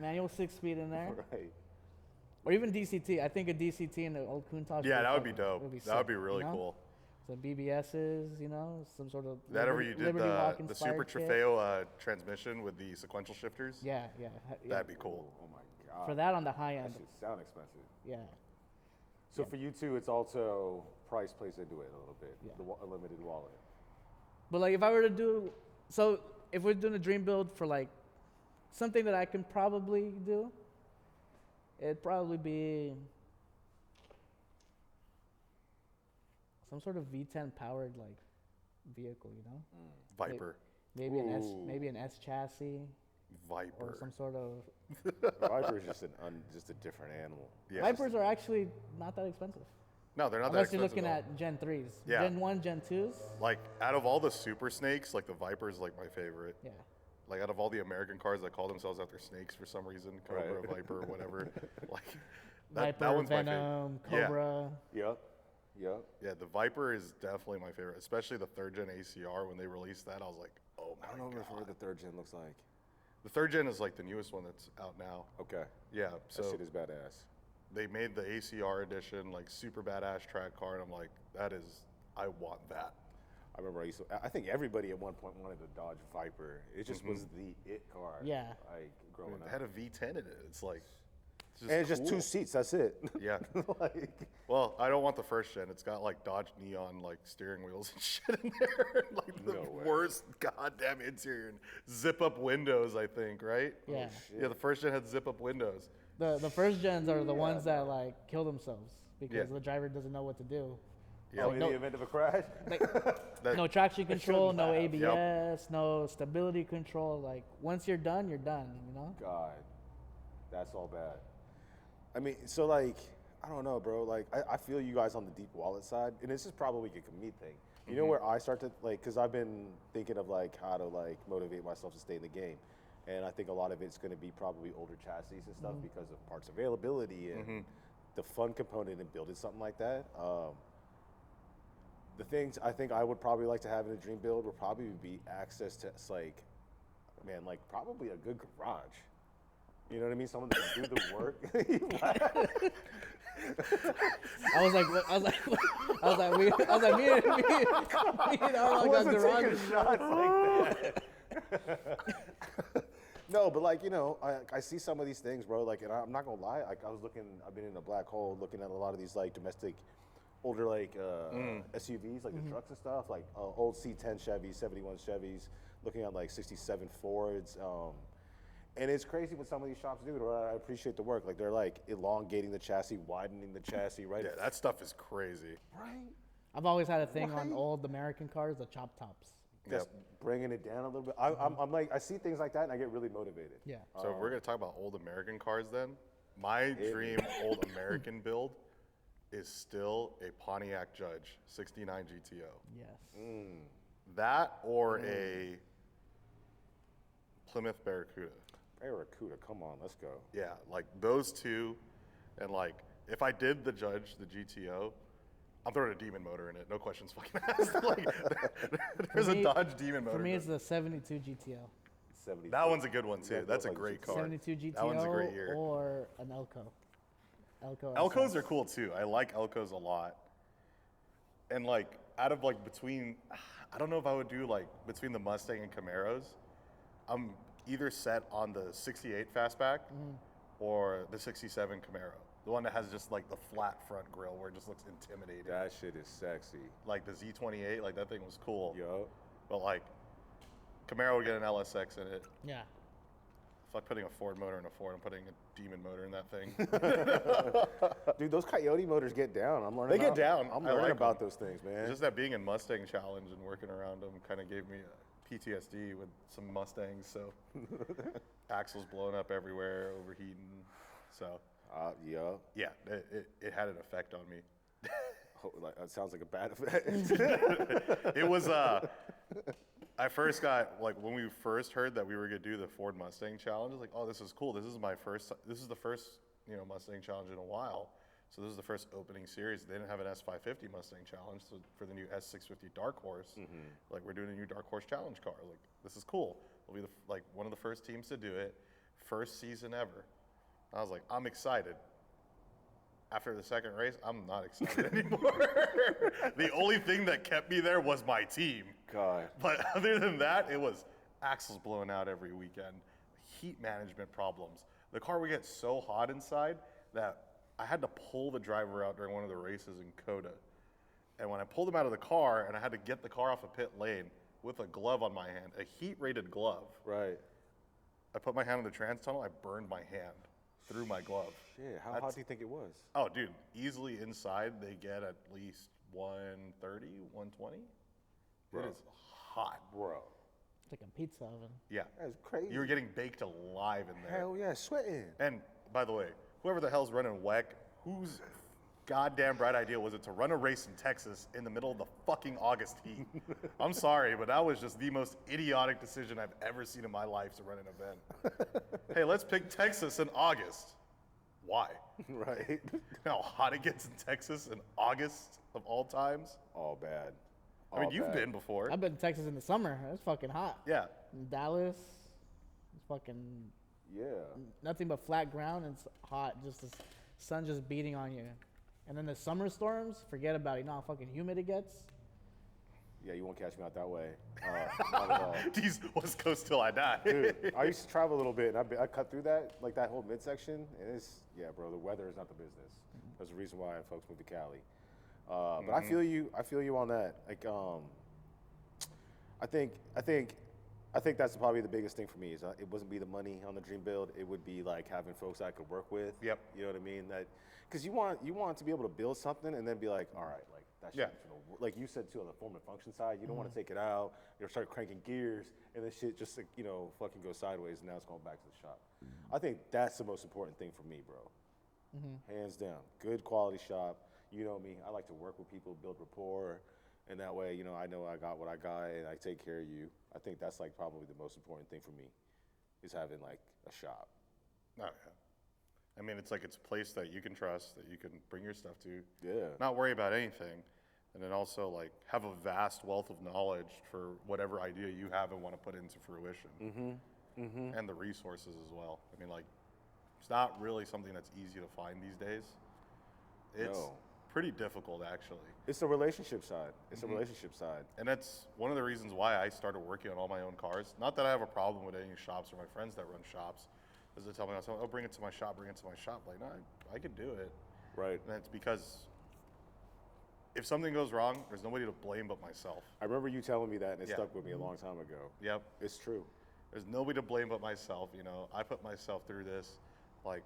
6-speed in there, Right. or even DCT. I think a DCT in the old Countach. Yeah, that would be dope. Would be That would sick, be really you know? cool. Some BBSs, you know, some sort of That ever you did Liberty Walk the inspired Super kit. Trofeo transmission with the sequential shifters. Yeah, yeah. That'd be cool. Oh my god. For that on the high That end, should sound expensive. yeah. So for you too, it's also price plays into it a little bit. Yeah. The unlimited wallet. But like if I were to do, so if we're doing a dream build for like something that I can probably do, It'd probably be some sort of V10 powered like vehicle, you know? Viper. Maybe an S chassis or Viper. some sort of. Viper is just a different animal. Yeah. Vipers are actually not that expensive. No, they're not Unless that you're expensive looking at all. at Gen 3s. Yeah. Gen 1, Gen 2s. Like, out of all the super snakes, like the Viper is like my favorite. Yeah. Like, out of all the American cars that call themselves after snakes for some reason, Cobra, Right. Viper, whatever. Like, Viper, that one's my Venom, favorite. Cobra. Yep. Yeah, the Viper is definitely my favorite, especially the third gen ACR. When they released that, I was like, oh my I don't know god. what the third gen looks like. The third gen is like the newest one that's out now. Okay. Yeah, That so shit is badass. they made the ACR edition, like super badass track car, and I'm like, I want that. I remember I think everybody at one point wanted a Dodge Viper. It just was the it car. Yeah. Like growing It up. had a V10 in it. It's like, And it's just cool. 2 seats. That's it. Yeah. Like, Well, I don't want the first gen. It's got like Dodge neon like steering wheels and shit in there. Like the No way. worst goddamn interior and zip up windows, I think, right? Yeah. Yeah, the first gen had zip up windows. The first gens are the ones that like kill themselves because Yeah. the driver doesn't know what to do. Yeah. oh, Like, in no- the event of a crash. That- No traction control, no have. ABS, no stability control. Like once you're done, you know? God, that's all bad. I mean, so like, I don't know, bro. Like, I feel you guys on the deep wallet side, and this is probably a me thing. You know where I start to like, because I've been thinking of like how to like motivate myself to stay in the game, and I think a lot of it's going to be probably older chassis and stuff because of parts availability and the fun component in building something like that. The things I think I would probably like to have in a dream build would probably be access to like, man, like probably a good garage. You know what I mean? Someone that can do the work. I was like, me and Arllan got garage. shots like that. No, but like, you know, I see some of these things, bro. Like, and I'm not gonna lie. Like, I've been in a black hole looking at a lot of these like domestic, older like SUVs, like the trucks and stuff, like old C10 Chevys, 71 Chevys, looking at like 67 Fords. And it's crazy what some of these shops do. I appreciate the work. Like they're like elongating the chassis, widening the chassis, right? yeah, that stuff is crazy. Right. I've always had a thing on old American cars, the chop tops. Just bringing it down a little bit. I'm like, I see things like that and I get really motivated. Yeah. So if we're gonna talk about old American cars, then my dream old American build is still a Pontiac Judge 69 GTO. Yes. That or a Plymouth Barracuda. Barracuda, come on, let's go. Yeah, like those two, and like if I did the Judge, the GTO, I'm throwing a Demon motor in it. No questions fucking asked. Like, there's me- a Dodge Demon motor. For me, it's the 72 GTO. 70. That one's a good one too. Yeah, That's a both great like car. 72 GTO That one's a great year. or an Elco. Elcos SS. are cool too. I like Elcos a lot. And like out of like between, I don't know if I would do like between the Mustang and Camaros. I'm either set on the 68 Fastback or the 67 Camaro. The one that has just like the flat front grille where it just looks intimidating. That shit is sexy. Like the Z28, like that thing was cool. Yo. But like Camaro would get an LSX in it. Yeah. It's like putting a Ford motor in a Ford. I'm putting a Demon motor in that thing. Dude, those Coyote motors get down. I'm learning. They get down. I'm I learning like about them. those things, man. It's just that being in Mustang Challenge and working around them kind of gave me a PTSD with some Mustangs. So axles blowing up everywhere, overheating. So Yeah. yeah, it had an effect on me. Like, that sounds like a bad effect. It was I first got like when we first heard that we were gonna do the Ford Mustang Challenge. I was like, oh, this is cool. This is the first Mustang Challenge in a while. So this is the first opening series. They didn't have an S550 Mustang Challenge, so for the new S650 Dark Horse, like we're doing a new Dark Horse Challenge car. Like this is cool. We'll be like one of the first teams to do it, first season ever. I was like, I'm excited. After the second race, I'm not excited anymore. The only thing that kept me there was my team. God. But other than that, it was axles blowing out every weekend, heat management problems. The car would get so hot inside that I had to pull the driver out during one of the races in Coda. And when I pulled him out of the car and I had to get the car off a pit lane with a glove on my hand, a heat-rated glove, Right. I put my hand on the trans tunnel, I burned my hand. through my glove. Shit, how hot do you think it was? Oh, dude, easily inside they get at least 130, 120. Bro. It is hot. Bro, It's like a pizza oven. Yeah. that's crazy. You were getting baked alive in there. Hell yeah, sweating. And by the way, whoever the hell's running WEC, whose goddamn bright idea was it to run a race in Texas in the middle of the fucking August heat? I'm sorry, but that was just the most idiotic decision I've ever seen in my life to run an event. Hey, let's pick Texas in August. Why? Right. You know how hot it gets in Texas in August of all times? All bad. I mean, All you've bad. been before. I've been to Texas in the summer. It's fucking hot. Yeah. In Dallas, it's fucking Yeah. nothing but flat ground and it's hot. Just the sun just beating on you. And then the summer storms, forget about it. You know how fucking humid it gets? Yeah, you won't catch me out that way. Not at all. These West Coast till I die. Dude, I used to travel a little bit, and I cut through that, like that whole midsection, and it's, yeah, bro, the weather is not the business. That's the reason why folks move to Cali. But I feel you on that. Like, I think that's probably the biggest thing for me is it wouldn't be the money on the dream build. It would be like having folks I could work with. Yep. You know what I mean? That, because you want to be able to build something and then be like, all right, like that shit, Yeah. like you said too, on the form and function side, you don't want to take it out, start cranking gears, and then shit just, like, fucking go sideways, and now it's going back to the shop. I think that's the most important thing for me, bro. Hands down. Good quality shop. You know me, I like to work with people, build rapport, and that way, I know I got what I got, and I take care of you. I think that's, like, probably the most important thing for me, is having, like, a shop. Oh, yeah. I mean, it's like it's a place that you can trust, that you can bring your stuff to. Yeah. Not worry about anything. And then also, like, have a vast wealth of knowledge for whatever idea you have and want to put into fruition. And the resources as well. I mean, like, it's not really something that's easy to find these days. It's No. pretty difficult, actually. It's the relationship side. It's the relationship side. And that's one of the reasons why I started working on all my own cars. Not that I have a problem with any shops or my friends that run shops. As they tell me, oh, bring it to my shop, bring it to my shop. Like, no, I could do it. Right. And it's because if something goes wrong, there's nobody to blame but myself. I remember you telling me that, and it Yeah. stuck with me a long time ago. Yep. It's true. There's nobody to blame but myself. I put myself through this. Like,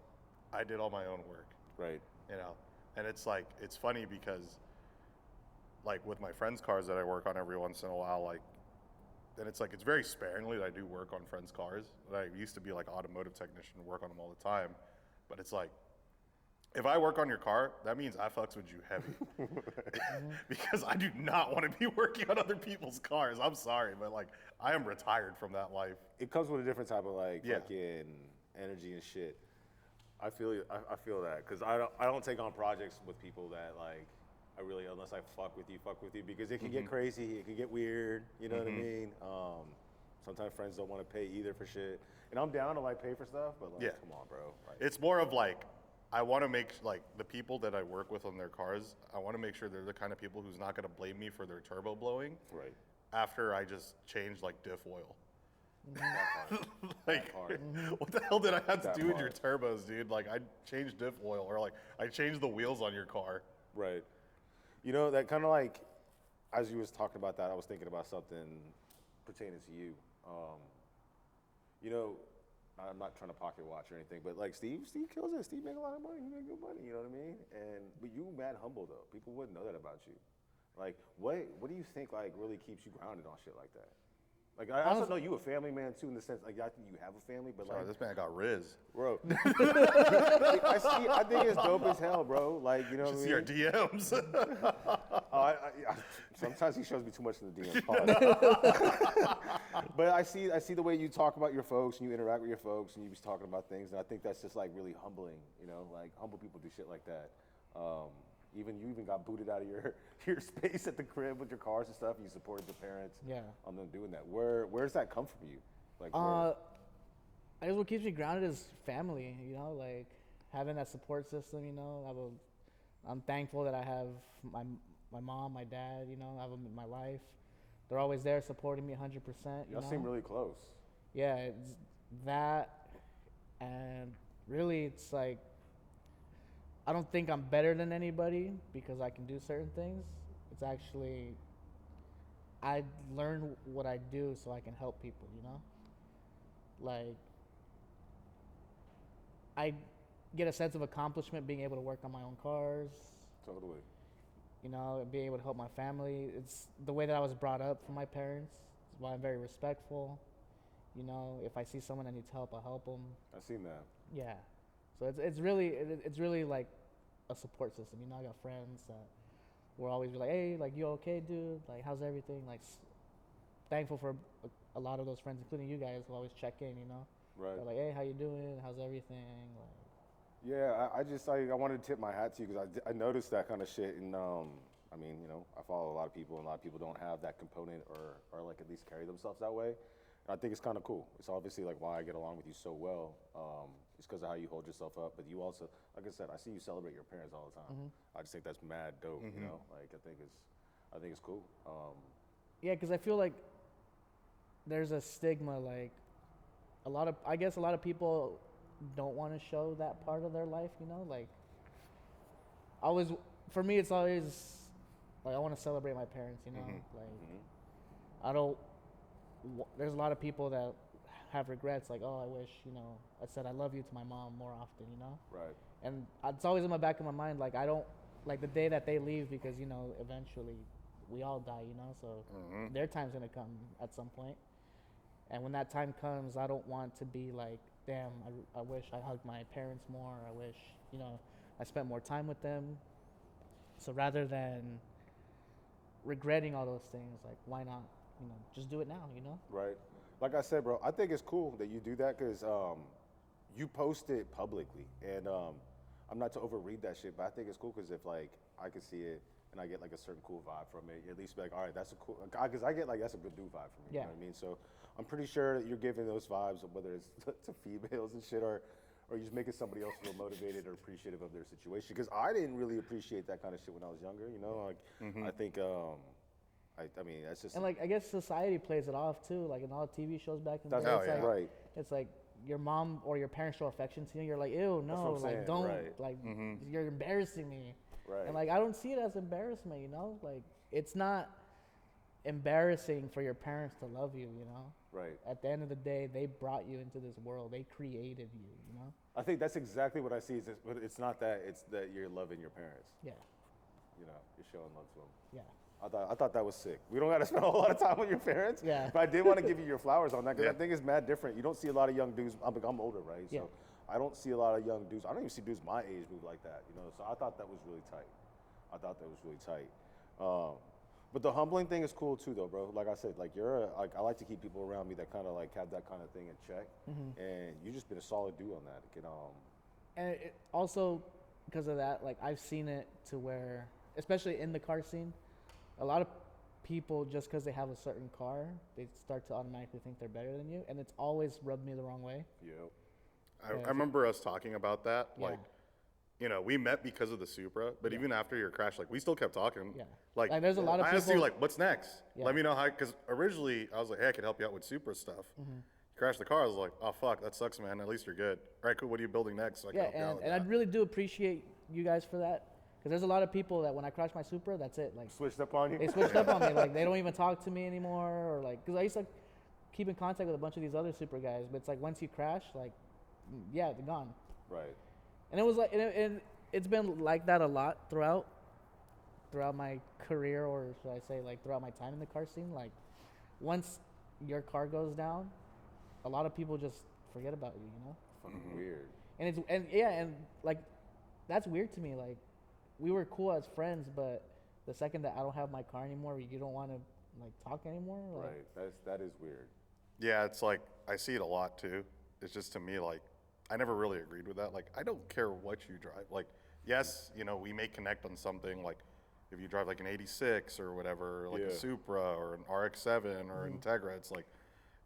I did all my own work. Right. And it's like, it's funny because, like, with my friends' cars that I work on every once in a while, like, and it's like, it's very sparingly that I do work on friends' cars. I used to be like automotive technician and work on them all the time. But it's like, if I work on your car, that means I fucks with you heavy. Because I do not want to be working on other people's cars. I'm sorry, but like, I am retired from that life. It comes with a different type of, like, Yeah. fucking energy and shit. I feel you. I feel that, because I don't take on projects with people that, like, unless I fuck with you, because it can get crazy, it can get weird, you know what I mean? Sometimes friends don't want to pay either for shit, and I'm down to, like, pay for stuff, but, like, Yeah. come on, bro. Like, It's more of like, I want to make, like, the people that I work with on their cars, I want to make sure they're the kind of people who's not going to blame me for their turbo blowing right. after I just change, like, diff oil. That part. Like, part. what the hell did I have to That do with your part. turbos, dude? Like, I changed diff oil, or like, I changed the wheels on your car. Right. That kind of, like, as you was talking about that, I was thinking about something pertaining to you. I'm not trying to pocket watch or anything, but, like, Steve kills it. Steve make a lot of money. He make good money, you know what I mean? But you mad humble, though. People wouldn't know that about you. Like, what do you think, like, really keeps you grounded on shit like that? Like, I also know you a family man, too, in the sense, like, I think you have a family, but, Sorry, like, this man got Riz. bro, I think it's dope as hell, bro. Like, you know You what see I our mean? DMs. Sometimes he shows me too much in the DM. Pause. But I see the way you talk about your folks and you interact with your folks and you be talking about things, and I think that's just, like, really humbling. Like, humble people do shit like that. You even got booted out of your space at the crib with your cars and stuff. You supported your parents. Yeah. On them doing that. Where's that come from you? Like, I guess what keeps me grounded is family, like having that support system, I'm thankful that I have my mom, my dad, I have them in my life. They're always there supporting me 100%. y'all seem really close. Yeah, it's that, and really it's like, I don't think I'm better than anybody because I can do certain things. It's actually, I learn what I do so I can help people, Like, get a sense of accomplishment being able to work on my own cars. Totally. You know, and being able to help my family. It's the way that I was brought up from my parents. It's why I'm very respectful. You know, if I see someone that needs help, I'll help them. I've seen that. Yeah. So it's really like a support system. You know, I got friends that will always be like, hey, like, you okay, dude? Like, how's everything? Like, thankful for a lot of those friends, including you guys, who always check in, you know? Right. They're like, hey, how you doing? How's everything? Like, Yeah, I wanted to tip my hat to you because I noticed that kind of shit, and I mean, you know, I follow a lot of people, and a lot of people don't have that component or like at least carry themselves that way. And I think it's kind of cool. It's obviously like why I get along with you so well. It's because of how you hold yourself up, but you also, like I said, I see you celebrate your parents all the time. I just think that's mad dope. You know, like I think it's cool. yeah, because I feel like there's a stigma, like I guess a lot of people don't want to show that part of their life, you know, like for me, it's always like, I want to celebrate my parents, you know, I don't, there's a lot of people that have regrets, like, oh, I wish, you know, I said I love you to my mom more often, you know? Right. And it's always in the back of my mind, like, I don't, like the day that they leave, because, you know, eventually we all die, you know, so their time's going to come at some point. And when that time comes, I don't want to be like, damn, I wish I hugged my parents more. I wish, you know, I spent more time with them. So rather than regretting all those things, like, why not, you know, just do it now, you know? Right. Like I said, bro, I think it's cool that you do that because you post it publicly. And I'm not to overread that shit, but I think it's cool because if, like, I can see it and I get, like, a certain cool vibe from it, at least be like, all right, that's a cool, because I get, like, that's a good dude vibe from me. Yeah. You know what I mean? So I'm pretty sure that you're giving those vibes, whether it's to females and shit or you're just making somebody else feel motivated or appreciative of their situation. Because I didn't really appreciate that kind of shit when I was younger, you know? Like, I think, I mean, that's just... And, like, I guess society plays it off, too. Like, in all the TV shows back in the That's day, Oh, it's yeah. like, right. it's like your mom or your parents show affection to you. You're like, ew, That's no, what I'm saying, like, don't, right. like, you're embarrassing me. Right. And, like, I don't see it as embarrassment, you know? Like, it's not embarrassing for your parents to love you, you know? Right. At the end of the day, they brought you into this world. They created you, you know? I think that's exactly what I see. But it's not that. It's that you're loving your parents. Yeah, You know, you're showing love to them. yeah. I thought that was sick. We don't got to spend a whole lot of time with your parents. Yeah. But I did want to give you your flowers on that because Yeah. I think it's mad different. You don't see a lot of young dudes. I'm older, right? Yeah. So I don't see a lot of young dudes. I don't even see dudes my age move like that. You know. So I thought that was really tight. But the humbling thing is cool too, though, bro. Like I said, like I like to keep people around me that kind of like have that kind of thing in check, and you just been a solid dude on that. And it also, because of that, like, I've seen it to where, especially in the car scene, a lot of people, just because they have a certain car, they start to automatically think they're better than you, and it's always rubbed me the wrong way. Yep. I remember us talking about that. Yeah. Like, you know, we met because of the Supra, but even after your crash, like, we still kept talking. Yeah. Like, Like, there's a lot of I asked you, people- like, what's next? Yeah. Let me know how, because originally I was like, hey, I could help you out with Supra stuff. You crashed the car. I was like, oh, fuck, that sucks, man. At least you're good. All right, cool. What are you building next? So I can Yeah, help you out with and that. I really do appreciate you guys for that, because there's a lot of people that when I crash my Supra, that's it. Like, Switched up on you. they switched up on me. Like, they don't even talk to me anymore, or like, because I used to keep in contact with a bunch of these other Supra guys, but it's like once you crash, like, yeah, they're gone. Right. And it was like, and it's been like that a lot throughout my career, or should I say, like, throughout my time in the car scene. Like, once your car goes down, a lot of people just forget about you, you know. Fucking weird. And like, that's weird to me. Like, we were cool as friends, but the second that I don't have my car anymore, you don't want to, like, talk anymore. Like, Right. That is weird. Yeah, it's like, I see it a lot too. It's just, to me, like, I never really agreed with that. Like, I don't care what you drive. Like, yes, you know, we may connect on something, like, if you drive like an 86 or whatever, like a Supra or an RX-7 or an Integra, it's like,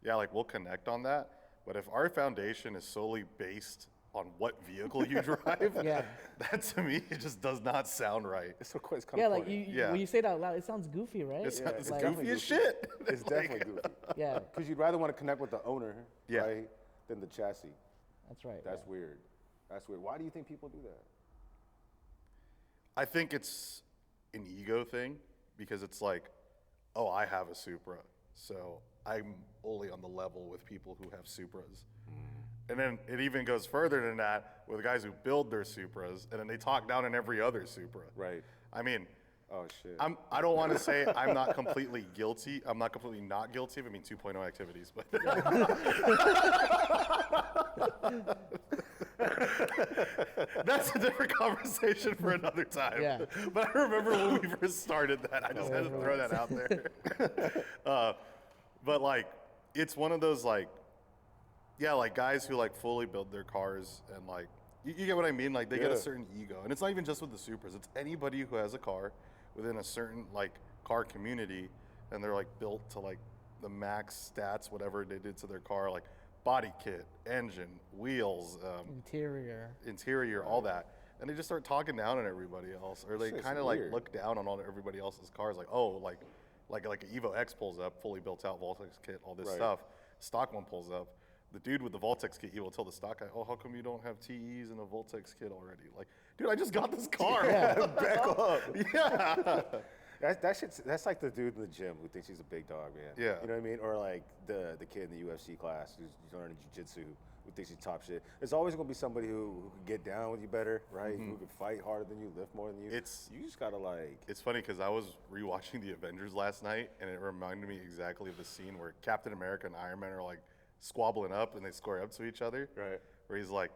yeah, like, we'll connect on that. But if our foundation is solely based on what vehicle you drive, Yeah. that to me, it just does not sound right. It's kind of yeah, like, corny. when you say it out loud, it sounds goofy, right? It's, it's like, goofy as shit. It's definitely goofy. Yeah, Because you'd rather want to connect with the owner, Yeah. right, than the chassis. that's right. That's weird. That's weird. Why do you think people do that? I think it's an ego thing because it's like, oh, I have a Supra, so I'm only on the level with people who have Supras. And then it even goes further than that with the guys who build their Supras, and then they talk down on every other Supra. Right. I mean, Oh shit. I don't want to say I'm not completely guilty. I'm not completely not guilty of, 2.0 activities, but that's a different conversation for another time. Yeah. But I remember when we first started that. I just had to throw that out there. But like, it's one of those like, yeah, like guys who like fully build their cars and like, you get what I mean? Like they get a certain ego, and it's not even just with the Supras. It's anybody who has a car within a certain like car community, and they're like built to like the max stats, whatever they did to their car, like body kit, engine, wheels, interior, all that. And they just start talking down on everybody else, or they kind of like look down on all everybody else's cars, like, oh, like an Evo X pulls up, fully built out Voltex kit, all this stuff. Stock one pulls up. The dude with the Voltex kit, he will tell the stock guy, oh, how come you don't have TEs and a Voltex kit already? Like, dude, I just got this car. Back up. Yeah. That's like the dude in the gym who thinks he's a big dog, man. Yeah. You know what I mean? Or like the kid in the UFC class who's learning jiu-jitsu who thinks he's top shit. There's always gonna be somebody who can get down with you better, right? Who can fight harder than you, lift more than you. You just gotta like. It's funny because I was rewatching the Avengers last night, and it reminded me exactly of the scene where Captain America and Iron Man are like squabbling up and they square up to each other. Right. Where he's like,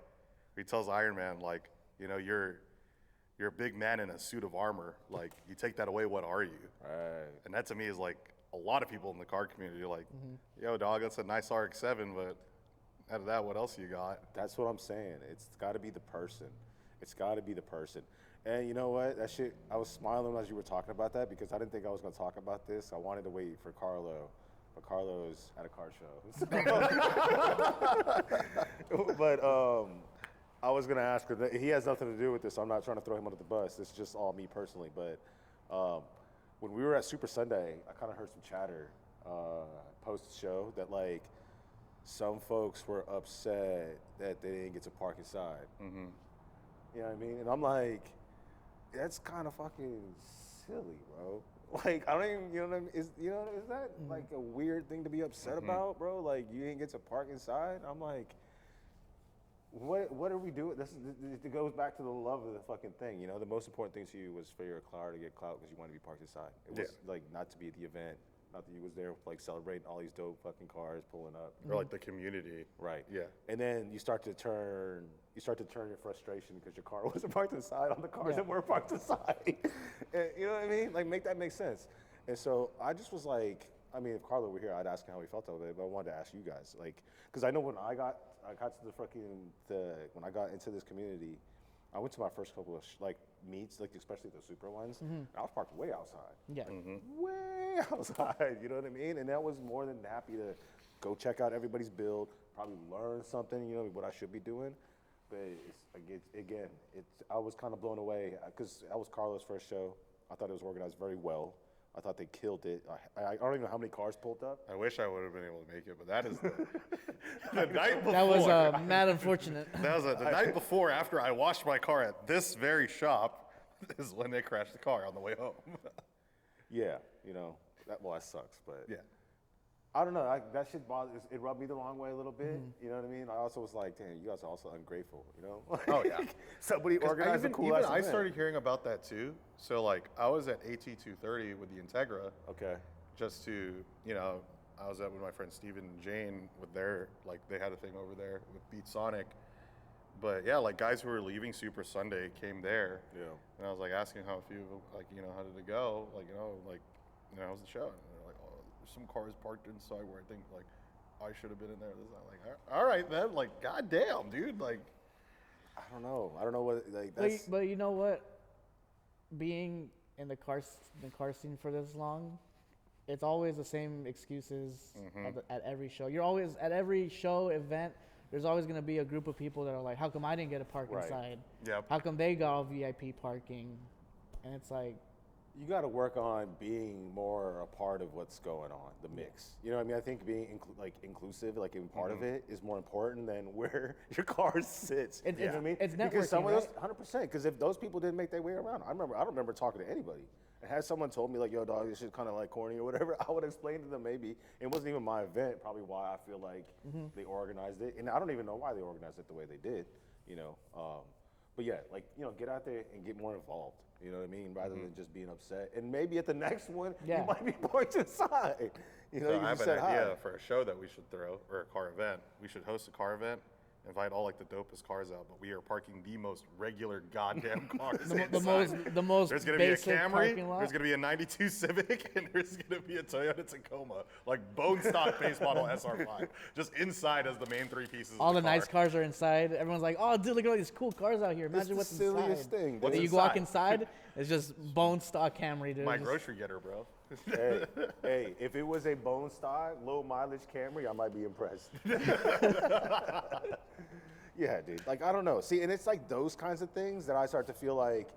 he tells Iron Man, like, you know, you're a big man in a suit of armor. Like, you take that away, what are you? Right. And that to me is like a lot of people in the car community are like, yo, dog, that's a nice RX-7, but out of that, what else you got? That's what I'm saying. It's got to be the person. It's got to be the person. And you know what? That shit, I was smiling as you were talking about that because I didn't think I was going to talk about this. I wanted to wait for Carlo. But Carlo's at a car show. But I was going to ask her, he has nothing to do with this, so I'm not trying to throw him under the bus. It's just all me personally. But when we were at Super Sunday, I kind of heard some chatter post-show that, like, some folks were upset that they didn't get to park inside. You know what I mean? And I'm like, that's kind of fucking silly, bro. Like, I don't even, you know what I mean? Is that like a weird thing to be upset about, bro? Like, you didn't get to park inside? I'm like, what are we doing? It goes back to the love of the fucking thing, you know? The most important thing to you was for your car to get clout because you wanted to be parked inside. It was like not to be at the event, not that you was there like celebrating all these dope fucking cars pulling up. Or like the community. Right. Yeah. And then you start to turn your frustration because your car wasn't parked inside on the cars that were parked inside. And, you know what I mean? Like, make that make sense. And so I just was like, I mean, if Carlo were here, I'd ask him how he felt about it, but I wanted to ask you guys, like, because I know when I got to when I got into this community, I went to my first couple of meets, like especially the super ones. And I was parked way outside. Yeah. Way outside. You know what I mean? And I was more than happy to go check out everybody's build, probably learn something. You know what I should be doing. But I was kind of blown away because that was Carlo's first show. I thought it was organized very well. I thought they killed it. I don't even know how many cars pulled up. I wish I would have been able to make it, but that is the night before. That was mad unfortunate. That was the night before, after I washed my car at this very shop, is when they crashed the car on the way home. Yeah, you know, that sucks, but yeah. I don't know. That shit bothers. It rubbed me the wrong way a little bit. You know what I mean? I also was like, damn, you guys are also ungrateful. You know? Oh yeah. Somebody organized a cool ass I event. started hearing about that too. So like, I was at AT230 with the Integra. Okay. Just to, you know, I was at with my friend Steven and Jane with their, like, they had a thing over there with Beat Sonic. But yeah, like guys who were leaving Super Sunday came there. Yeah. And I was like asking how a few of them, like, you know, how did it go? Like, how was the show? And they're like, oh, there's some cars parked inside where I think like I should have been in there. I'm like, all right then, like, goddamn, dude, like. I don't know what like that's. But you know what? Being in the car scene for this long, it's always the same excuses at every show. You're always at every show event. There's always going to be a group of people that are like, how come I didn't get a park inside? Yep. How come they got all VIP parking? And it's like, you got to work on being more a part of what's going on, the mix. You know what I mean? I think being inclusive, like being part of it, is more important than where your car sits. You know what I mean? It's networking, because some of those, 100%. Because if those people didn't make their way around, I don't remember talking to anybody. and had someone told me like, yo, dog, this shit kind of like corny or whatever, I would explain to them maybe. It wasn't even my event, probably why I feel like they organized it. And I don't even know why they organized it the way they did, you know. But yeah, like, you know, get out there and get more involved. You know what I mean? Rather than just being upset. And maybe at the next one, you might be pointed aside. You know, So you I have just an said idea hi. for a show that we should throw, or a car event. We should host a car event, invite all like the dopest cars out, but we are parking the most regular goddamn cars. The most There's gonna be a basic Camry, parking lot. there's gonna be a '92 Civic, and there's gonna be a Toyota Tacoma, like bone stock base model SR5, just inside as the main three pieces. All of the the nice car. cars are inside. Everyone's like, "Oh, dude, look at all these cool cars out here. Imagine the what's silliest inside." thing. What's Then you inside? walk inside, it's just bone stock Camry, dude. My Just- grocery getter, bro. Hey, if it was a bone stock, low mileage Camry, I might be impressed. Yeah, dude. Like, I don't know. See, and it's like those kinds of things that I start to feel like,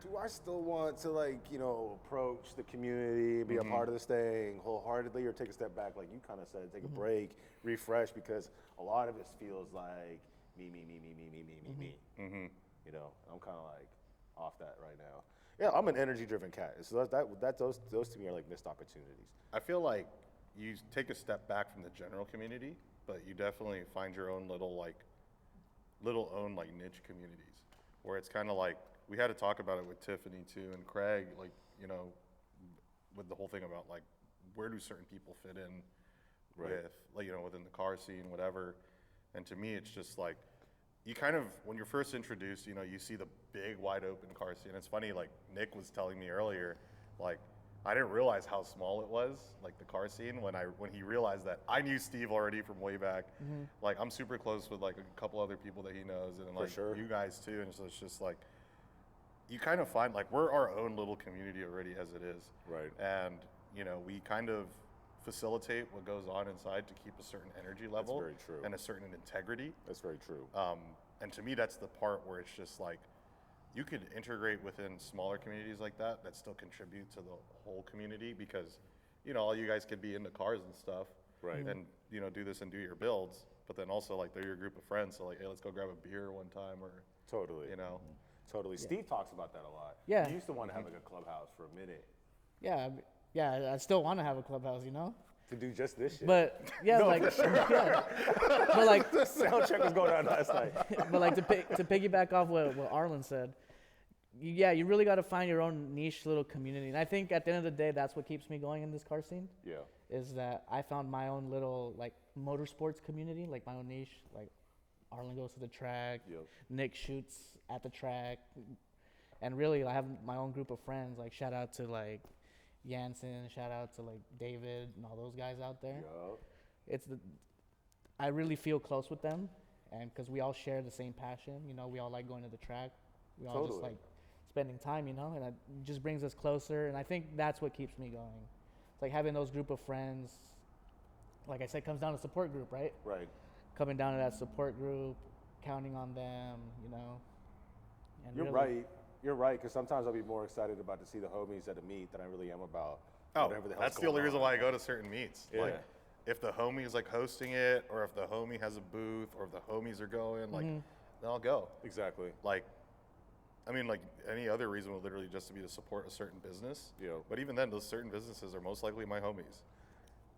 do I still want to, like, you know, approach the community, be a part of this thing wholeheartedly, or take a step back, like you kind of said, take a break, refresh, because a lot of it feels like me. You know, I'm kind of like off that right now. Yeah, I'm an energy-driven cat. So those to me are like missed opportunities. I feel like you take a step back from the general community, but you definitely find your own little niche communities where it's kind of like, we had to talk about it with Tiffany too and Craig, like, you know, with the whole thing about like, where do certain people fit in with, like, you know, within the car scene, whatever. And to me, it's just like, you kind of, when you're first introduced, you know, you see the big wide open car scene. It's funny, like Nick was telling me earlier, like, I didn't realize how small it was, like the car scene, when he realized that. I knew Steve already from way back. Like, I'm super close with like a couple other people that he knows, and like sure. you guys too. And so it's just like, you kind of find like we're our own little community already as it is. Right. And you know, we kind of facilitate what goes on inside to keep a certain energy level very true. and a certain integrity. That's very true. And to me, that's the part where it's just like, you could integrate within smaller communities like that still contribute to the whole community, because, you know, all you guys could be into cars and stuff. Right. And, you know, do this and do your builds. But then also, like, they're your group of friends. So, like, hey, let's go grab a beer one time, or, Totally. you know. Totally. Steve talks about that a lot. Yeah. He used to want to have like a clubhouse for a minute Yeah, I still want to have a clubhouse, you know. to do just this shit. But yeah, yeah. But like, the sound check was going on last night. but like to piggyback off what Arllan said, you really got to find your own niche little community. And I think at the end of the day, that's what keeps me going in this car scene. Yeah. Is that I found my own little like motorsports community, like my own niche. Like Arllan goes to the track, Yep. Nick shoots at the track, and really I have my own group of friends. Like shout out to like Jansen, shout out to like David and all those guys out there. Yep. I really feel close with them, and because we all share the same passion. You know, we all like going to the track. We all just Totally. like spending time. You know, and it just brings us closer. And I think that's what keeps me going. It's like having those group of friends. Like I said, comes down to support group, right? Right. Coming down to that support group, counting on them. You know. And You're really- right. You're right, because sometimes I'll be more excited about to see the homies at a meet than I really am about Oh, whatever the hell's that's the going only reason on. why I go to certain meets. Yeah. Like, if the homie is like hosting it, or if the homie has a booth, or if the homies are going, like, then I'll go. Exactly. Like, I mean, like any other reason would literally just to be to support a certain business. Yeah. But even then, those certain businesses are most likely my homies.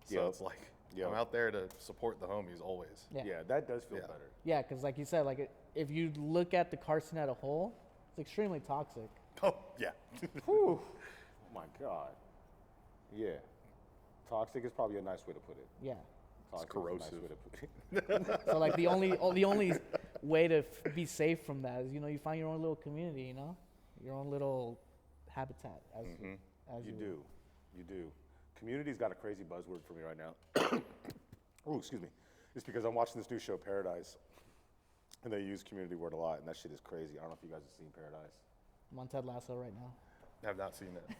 So Yep. it's like, Yep. I'm out there to support the homies always. Yeah. Yeah, that does feel Yeah. better. Yeah, because like you said, like if you look at the car scene as a whole, it's extremely toxic. Oh, yeah. Whew. Oh my God. Yeah. Toxic is probably a nice way to put it. Yeah. Toxic corrosive. Is a nice way to put it. So like the only way to be safe from that is, you know, you find your own little community, you know, your own little habitat as You do. You do. Community's got a crazy buzzword for me right now. Oh, excuse me. It's because I'm watching this new show, Paradise, and they use community word a lot, and that shit is crazy. I don't know if you guys have seen Paradise. I'm on Ted Lasso right now. Have not seen it.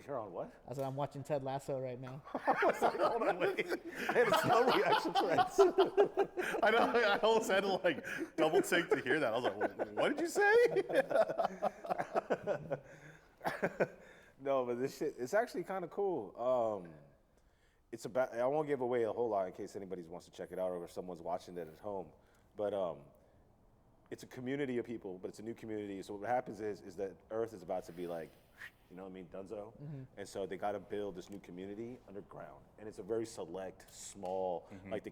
You're on what? I said I'm watching Ted Lasso right now. Hold on, wait. I had a slow reaction to that. I know. I almost had to like double take to hear that. I was like, what did you say? No, but this shit, it's actually kind of cool. It's about, I won't give away a whole lot in case anybody wants to check it out or if someone's watching it at home. But it's a community of people, but it's a new community. So what happens is that Earth is about to be like you know what I mean, Dunzo. And so they got to build this new community underground, and it's a very select, small, like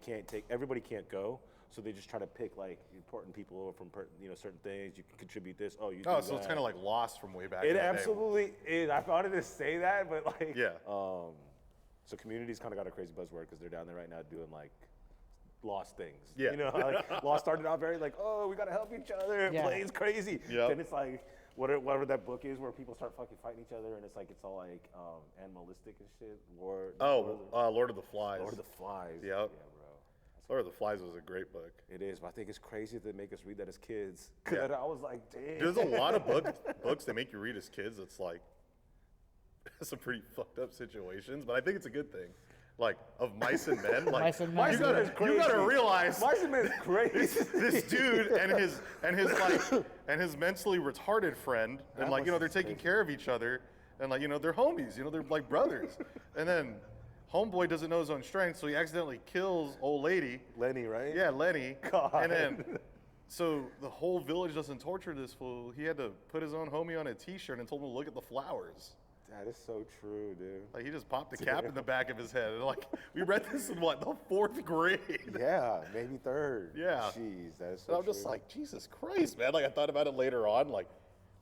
everybody can't go. So they just try to pick like important people from certain things. You can contribute this. Oh, you. Oh, do so it's that. kind of like Lost from way back. It in the day. absolutely is. I wanted to say that, but like, Yeah. So community's kind of got a crazy buzzword because they're down there right now doing like Lost things. Yeah. You know, like Lost started out very like, oh, we gotta help each other. Yeah. Play's crazy. Yep. Then it's like whatever that book is where people start fucking fighting each other, and it's all like animalistic and shit. Lord of the Flies. Lord of the Flies. Yep. Yeah, bro. Lord of the Flies was a great book. It is, but I think it's crazy that they make us read that as kids. Yeah. I was like, damn. There's a lot of books they make you read as kids. It's like some pretty fucked up situations, but I think it's a good thing. Like of Mice and Men. Like Mice and Men. you gotta realize Mice and Men is crazy. this dude and his mentally retarded friend, and like they're taking care of each other, and like they're homies. They're like brothers, and then. Homeboy doesn't know his own strength, so he accidentally kills old lady. Lenny, right? Yeah, Lenny. God. And then, so the whole village doesn't torture this fool. He had to put his own homie on a T-shirt and told him to look at the flowers. That is so true, dude. Like he just popped a cap in the back of his head. And like we read this in the 4th grade. Yeah, maybe 3rd. Yeah. Jeez, that is so And I'm true. just like, Jesus Christ, man. Like I thought about it later on. Like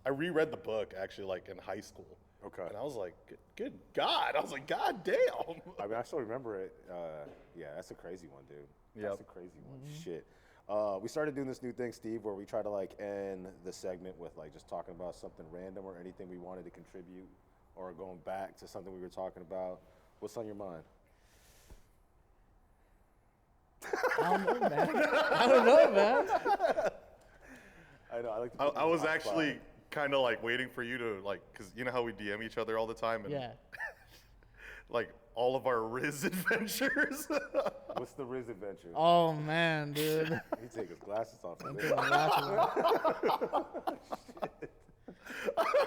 I reread the book actually like in high school. Okay. And I was like, good God. I was like, God damn. I mean, I still remember it. Yeah, that's a crazy one, dude. Yep. That's a crazy one. Shit. We started doing this new thing, Steve, where we try to like end the segment with like just talking about something random or anything we wanted to contribute, or going back to something we were talking about. What's on your mind? I don't know, man. I don't know, man. I know. I like. To I was actually kind of like waiting for you to like, because you know how we DM each other all the time? And Yeah. like all of our Riz adventures. What's the Riz adventure? Oh man, dude. He take his glasses off. For Put this. my glasses on.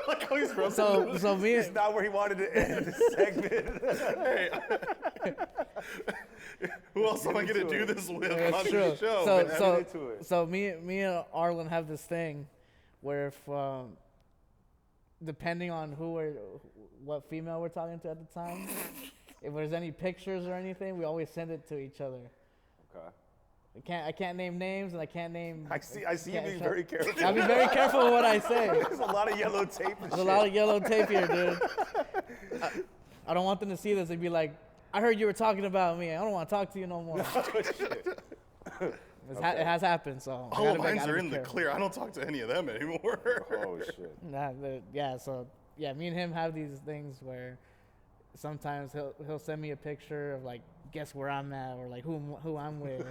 Like how he's So me It's and not where he wanted to end the segment. Hey, who else am I gonna do this with That's on true. the show? So man? so into it. so me and Arllan have this thing where if depending on what female we're talking to at the time, if there's any pictures or anything, we always send it to each other. Okay. I can't name names and I can't name. I see you can't being show- very careful. I'll be very careful with what I say. There's a lot of yellow tape and There's shit. a lot of yellow tape here, dude. I don't want them to see this and be like, I heard you were talking about me. I don't want to talk to you no more. Shit. It has happened, so. I All gotta of mine gotta are be in the careful. clear. I don't talk to any of them anymore. Oh shit. Yeah, me and him have these things where sometimes he'll send me a picture of like, guess where I'm at, or like who I'm with.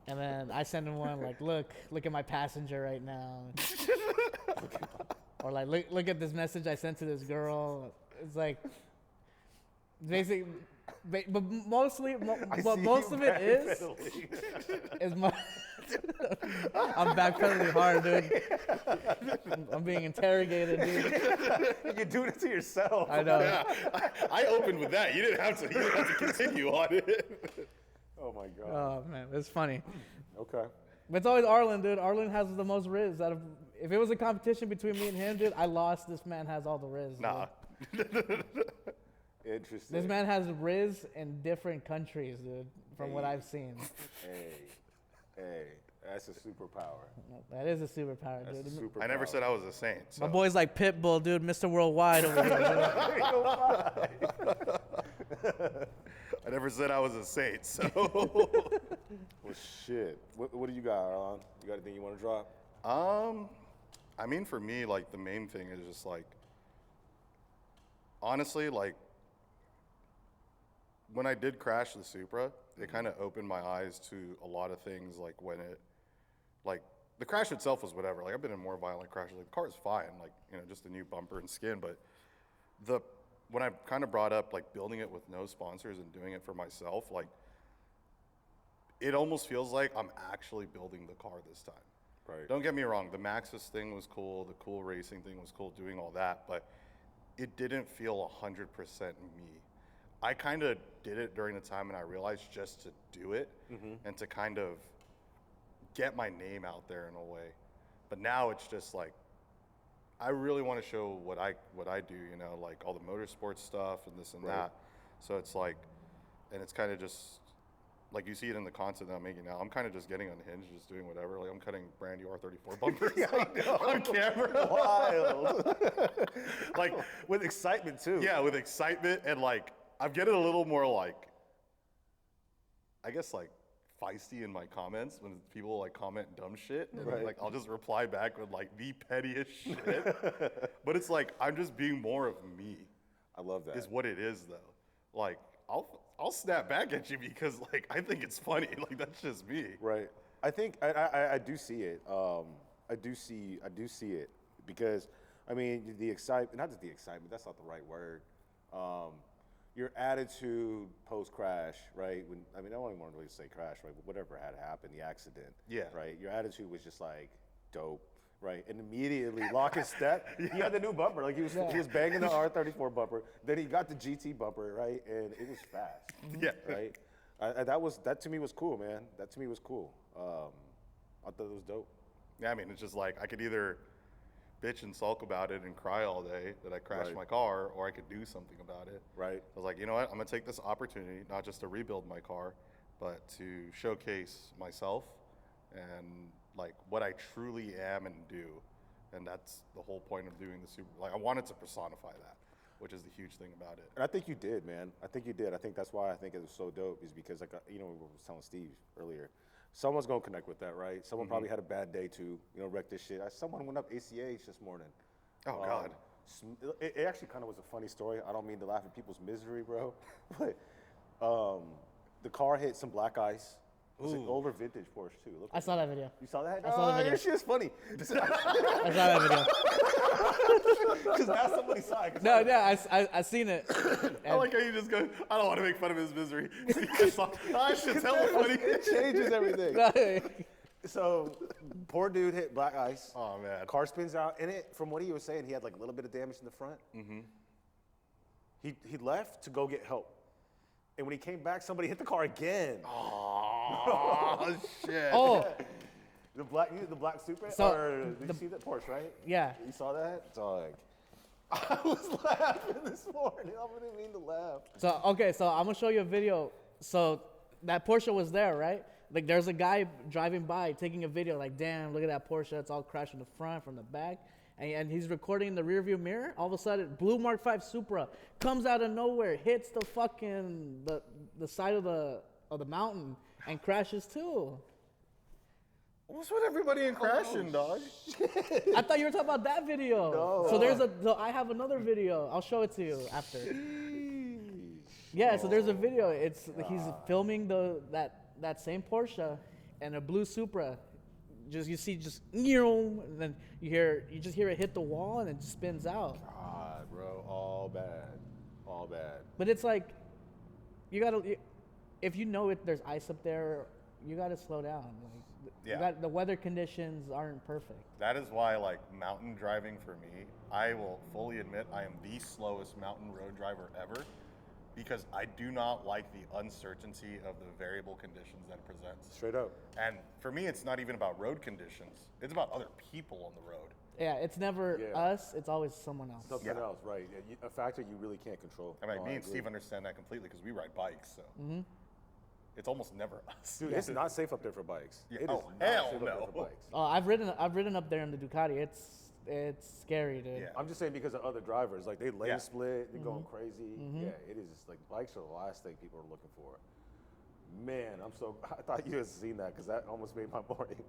And then I send him one like, look at my passenger right now. Or like, look at this message I sent to this girl. It's like, basically, but mostly, what most of it is my. I'm backpedaling hard, dude. I'm being interrogated, dude. You're doing it to yourself. I know. Yeah, I opened with that. You didn't have to continue on it. Oh my god. Oh man, it's funny. Okay. But it's always Arllan, dude. Arllan has the most riz. If it was a competition between me and him, dude, I lost. This man has all the riz. Nah. Interesting. This man has riz in different countries, dude, from what I've seen. Hey, that's a superpower. That is a superpower, That's dude. a superpower. I never said I was a saint. So. My boy's like Pitbull, dude, Mr. Worldwide over here, dude. I never said I was a saint. So. Well, shit. What do you got, Arllan? You got anything you want to drop? I mean, for me, like the main thing is just like, honestly, like when I did crash the Supra, it kind of opened my eyes to a lot of things. Like when like the crash itself was whatever. Like I've been in more violent crashes. Like the car is fine. Like just a new bumper and skin. But when I kind of brought up like building it with no sponsors and doing it for myself, like it almost feels like I'm actually building the car this time. Right. Don't get me wrong, the Maxxis thing was cool, the cool racing thing was cool, doing all that, but it didn't feel 100% me. I kind of did it during the time and I realized just to do it and to kind of get my name out there in a way. But now it's just like, I really want to show what I do, you know, like all the motorsports stuff and this and Right. that. So it's like, and it's kind of just like you see it in the content that I'm making now. I'm kind of just getting unhinged, just doing whatever. Like I'm cutting brand new R34 bumpers on camera. Wild. Like with excitement too. Yeah, with excitement and like I'm getting a little more like, I guess like feisty in my comments when people like comment dumb shit and Right. like I'll just reply back with like the pettiest shit. But it's like I'm just being more of me I love that. is what it is though. Like I'll snap back at you because like I think it's funny. Like that's just me. Right. I think I do see it. I do see it because I mean the excitement, not just the excitement. That's not the right word. Your attitude post crash, right? When I don't even want to really say crash, right? But whatever had happened, the accident. Yeah. Right. Your attitude was just like dope. Right, and immediately lock his step. He had the new bumper, like he was banging the R34 bumper. Then he got the GT bumper, right, and it was fast. Yeah. Right. That to me was cool, man. That to me was cool. I thought it was dope. Yeah, I mean it's just like I could either bitch and sulk about it and cry all day that I crashed Right. my car, or I could do something about it. Right. I was like, you know what? I'm gonna take this opportunity not just to rebuild my car, but to showcase myself and like what I truly am and do. And that's the whole point of doing the Super. Like I wanted to personify that, which is the huge thing about it. And I think you did, man. I think you did. I think that's why I think it was so dope is because, like, we were telling Steve earlier, someone's going to connect with that, right? Someone probably had a bad day too, wreck this shit. Someone went up ACH this morning. Oh, God. It actually kind of was a funny story. I don't mean to laugh at people's misery, bro. But the car hit some black ice. It was an older vintage Porsche too. Look I saw that video. You saw that? I saw the video. Your shit's funny. I saw that video. Because now somebody saw it. No, yeah, I seen it. I like how you just go, I don't want to make fun of his misery. I should tell him funny. It changes everything. No, So, poor dude hit black ice. Oh, man. Car spins out. And from what he was saying, he had like a little bit of damage in the front. Mm-hmm. He left to go get help. And when he came back, somebody hit the car again. Oh, shit. oh, The black Supra? So, or did you see that Porsche, right? yeah. You saw that? Dog. I was laughing this morning. I didn't mean to laugh. So okay, so I'm gonna show you a video. So that Porsche was there, right? Like there's a guy driving by taking a video. Like, damn, look at that Porsche. It's all crashed from the front, from the back, and he's recording in the rearview mirror. All of a sudden, blue Mark V Supra comes out of nowhere, hits the fucking the side of the mountain, and crashes too. What's with everybody in crashing, dog? I thought you were talking about that video. No. So I have another video. I'll show it to you after. Yeah, so there's a video. He's filming that same Porsche and a blue Supra. You see and then you just hear it hit the wall and it just spins out. God, bro, all bad. But it's like if you know there's ice up there, you gotta slow down. Yeah. The weather conditions aren't perfect. That is why, like, mountain driving for me, I will fully admit I am the slowest mountain road driver ever because I do not like the uncertainty of the variable conditions that it presents. Straight up. And for me, it's not even about road conditions. It's about other people on the road. Yeah, it's never Yeah. us. It's always someone else. Something else, right? Yeah, a factor you really can't control. I mean, Oh, me and agree. Steve understand that completely because we ride bikes, so it's almost never us. Dude, it's not safe up there for bikes. Yeah. It is Oh, not hell safe up there no. for bikes. Oh, I've ridden up there in the Ducati. It's scary, dude. Yeah. I'm just saying because of other drivers, like they lane Yeah. split, they're going crazy. Yeah, it is just like bikes are the last thing people are looking for. Man, I thought you had seen that because that almost made my morning.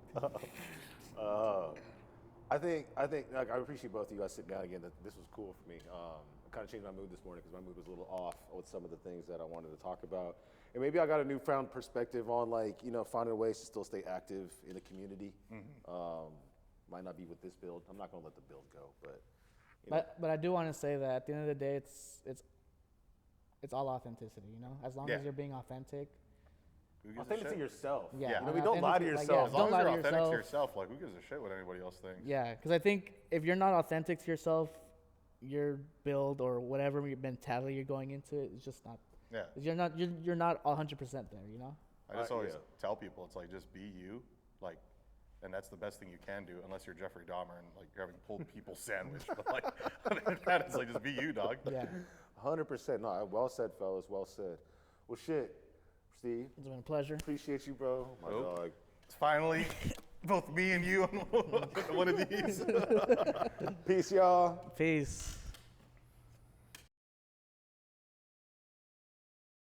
I think like I appreciate both of you guys sitting down again. That this was cool for me. I kind of changed my mood this morning because my mood was a little off with some of the things that I wanted to talk about. And maybe I got a newfound perspective on finding ways to still stay active in the community. Might not be with this build. I'm not gonna let the build go, but But I do want to say that at the end of the day, it's all authenticity. As long Yeah. as you're being authentic. Who gives a authentic to shit? yourself. Yeah. We don't lie to Authentic, yourself. As long Don't as lie you're to authentic yourself. to yourself, like, who gives a shit what anybody else thinks? Yeah, because I think if you're not authentic to yourself, your build or whatever your mentality you're going into it is just not. Yeah. You're not 100% there. I just always yeah. tell people, it's like, just be you, like, and that's the best thing you can do, unless you're Jeffrey Dahmer and like you're having pulled people sandwich. But like, other than that, it's like just be you, dog. Yeah. 100%. No, well said, fellas. Well said. Well, shit, Steve. It's been a pleasure. Appreciate you, bro. My Nope. dog. It's finally both me and you on one of these. Peace, y'all. Peace.